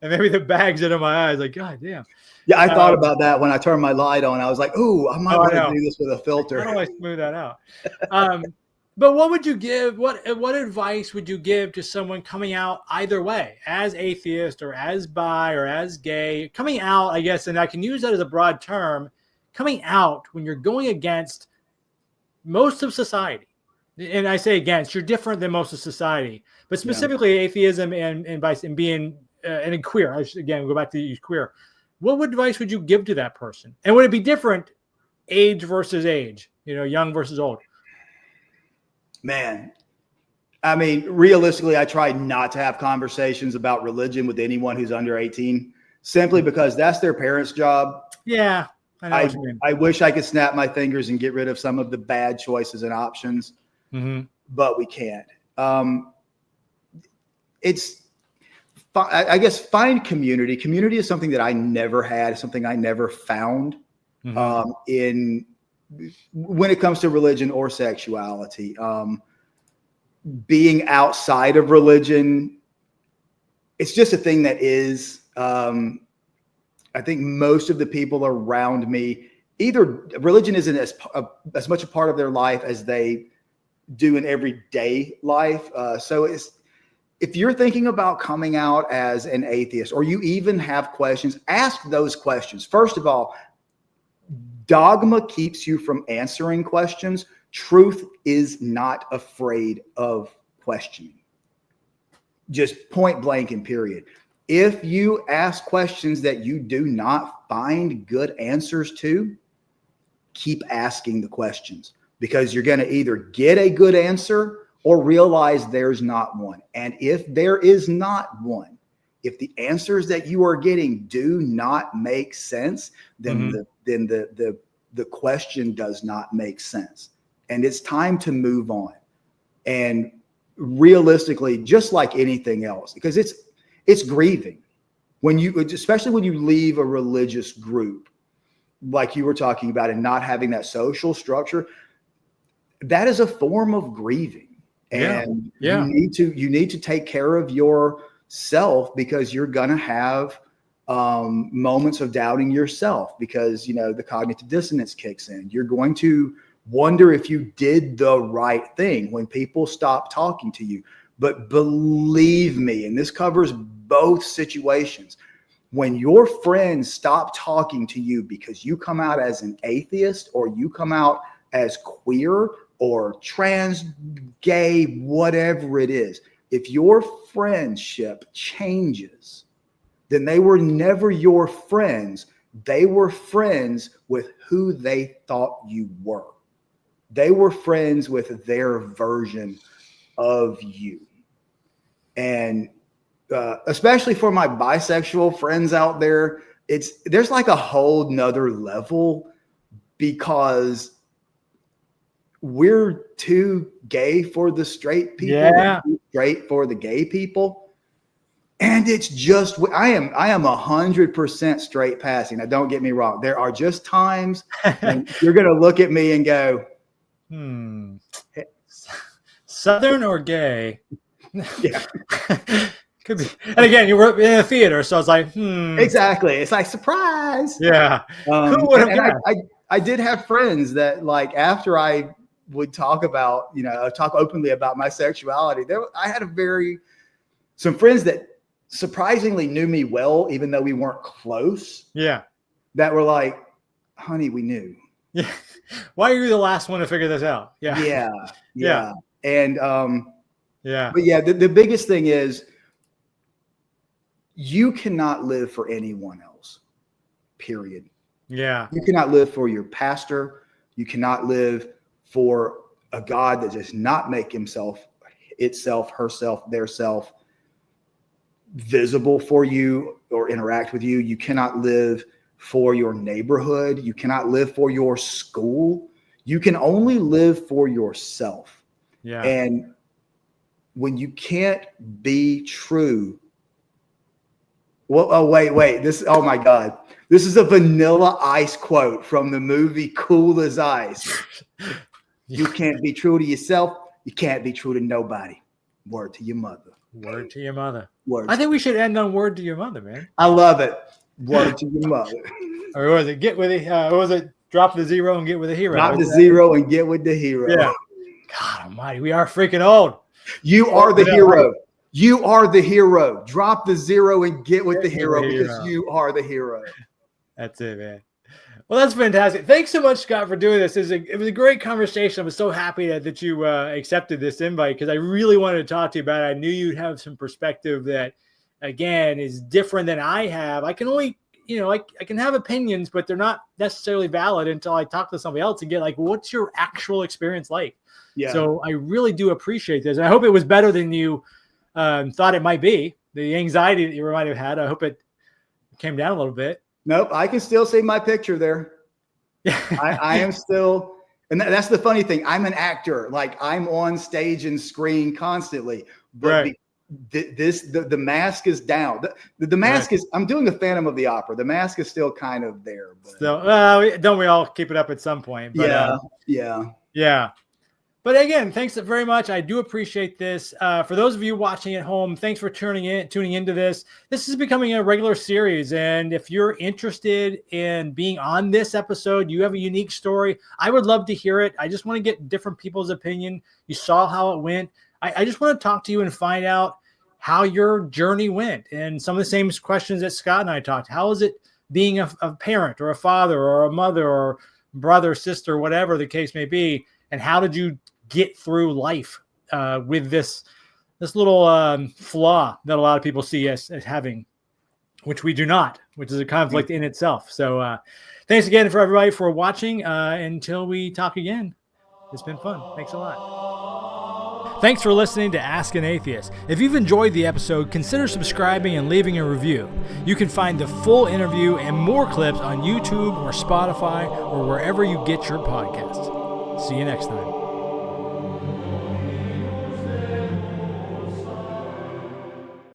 [SPEAKER 3] And maybe the bags into my eyes, like, God damn.
[SPEAKER 4] Yeah, I thought about that when I turned my light on. I was like, "Ooh, I might want to do this with a filter."
[SPEAKER 3] How do I smooth that out? But what would you give? What advice would you give to someone coming out either way, as atheist or as bi or as gay? Coming out, I guess, and I can use that as a broad term. Coming out when you're going against most of society, and I say against, you're different than most of society, but specifically atheism and being and queer. I should again go back to queer. What advice would you give to that person? And would it be different, age versus age? Young versus old.
[SPEAKER 4] Man, I mean, realistically, I try not to have conversations about religion with anyone who's under 18, simply because that's their parents' job.
[SPEAKER 3] Yeah. I know what you mean.
[SPEAKER 4] I wish I could snap my fingers and get rid of some of the bad choices and options, but we can't. I guess find community. Community is something that I never had, something I never found when it comes to religion or sexuality. Being outside of religion, it's just a thing that is. I think most of the people around me, either religion isn't as much a part of their life as they do in everyday life. So if you're thinking about coming out as an atheist, or you even have questions, ask those questions. First of all, dogma keeps you from answering questions. Truth is not afraid of questioning. Just point blank and period. If you ask questions that you do not find good answers to, keep asking the questions, because you're going to either get a good answer or realize there's not one. And if there is not one, if the answers that you are getting do not make sense, then the question does not make sense. And it's time to move on. And realistically, just like anything else, because it's grieving especially when you leave a religious group, like you were talking about, and not having that social structure, that is a form of grieving. And you need to take care of yourself, because you're going to have moments of doubting yourself, because, the cognitive dissonance kicks in. You're going to wonder if you did the right thing when people stop talking to you. But believe me, and this covers both situations, when your friends stop talking to you because you come out as an atheist, or you come out as queer or trans, gay, whatever it is, if your friendship changes, then they were never your friends. They were friends with who they thought you were. They were friends with their version of you. And especially for my bisexual friends out there, there's like a whole nother level, because we're too gay for the straight people, too straight for the gay people. And it's just, I am 100% straight passing. Now, don't get me wrong. There are just times when you're going to look at me and go,
[SPEAKER 3] Southern or gay?
[SPEAKER 4] Yeah.
[SPEAKER 3] Could be. And again, you were in a theater, so I was like,
[SPEAKER 4] Exactly. It's like, surprise.
[SPEAKER 3] Yeah. Who would have guessed?
[SPEAKER 4] I did have friends that, like, after I would talk about, talk openly about my sexuality, I had some friends that surprisingly knew me well, even though we weren't close.
[SPEAKER 3] Yeah.
[SPEAKER 4] That were like, honey, we knew.
[SPEAKER 3] Yeah. Why are you the last one to figure this out? Yeah.
[SPEAKER 4] Yeah. And,
[SPEAKER 3] yeah.
[SPEAKER 4] But yeah, the biggest thing is, you cannot live for anyone else, period.
[SPEAKER 3] Yeah.
[SPEAKER 4] You cannot live for your pastor. You cannot live for a God that does not make himself, itself, herself, their self visible for you or interact with you. You cannot live for your neighborhood. You cannot live for your school. You can only live for yourself.
[SPEAKER 3] Yeah.
[SPEAKER 4] And when you can't be true. Well, oh, wait. Oh my God. This is a Vanilla Ice quote from the movie Cool as Ice. You can't be true to yourself. You can't be true to nobody. Word to your mother.
[SPEAKER 3] Word to your mother.
[SPEAKER 4] Word.
[SPEAKER 3] I think we should end on word to your mother, man.
[SPEAKER 4] I love it. Word to your mother.
[SPEAKER 3] Or was it get with it? What was it? Drop the zero and get with a hero.
[SPEAKER 4] Drop the zero and get with the hero.
[SPEAKER 3] Yeah. God almighty, we are freaking old.
[SPEAKER 4] You are the hero. You are the hero. Drop the zero and get with the hero, because you are the hero.
[SPEAKER 3] That's it, man. Well, that's fantastic. Thanks so much, Scott, for doing this. It was a great conversation. I was so happy that you accepted this invite, because I really wanted to talk to you about it. I knew you'd have some perspective that, again, is different than I have. I can only, I can have opinions, but they're not necessarily valid until I talk to somebody else and get like, what's your actual experience like?
[SPEAKER 4] Yeah.
[SPEAKER 3] So I really do appreciate this. And I hope it was better than you thought it might be. The anxiety that you might have had, I hope it came down a little bit.
[SPEAKER 4] Nope, I can still see my picture there.
[SPEAKER 3] Yeah.
[SPEAKER 4] I am still, and that's the funny thing. I'm an actor. Like, I'm on stage and screen constantly. But
[SPEAKER 3] right.
[SPEAKER 4] The mask is down. The mask is, I'm doing the Phantom of the Opera. The mask is still kind of there. But.
[SPEAKER 3] So, don't we all keep it up at some point? But, yeah. But again, thanks very much. I do appreciate this. For those of you watching at home, thanks for tuning into this. This is becoming a regular series. And if you're interested in being on this episode, you have a unique story, I would love to hear it. I just want to get different people's opinion. You saw how it went. I just want to talk to you and find out how your journey went. And some of the same questions that Scott and I talked. How is it being a parent or a father or a mother or brother, sister, whatever the case may be? And how did you get through life with this little flaw that a lot of people see as having, which we do not, which is a conflict in itself. So thanks again for everybody for watching. Until we talk again, it's been fun. Thanks a lot. Thanks for listening to Ask an Atheist. If you've enjoyed the episode, consider subscribing and leaving a review. You can find the full interview and more clips on YouTube or Spotify or wherever you get your podcasts. See you next time.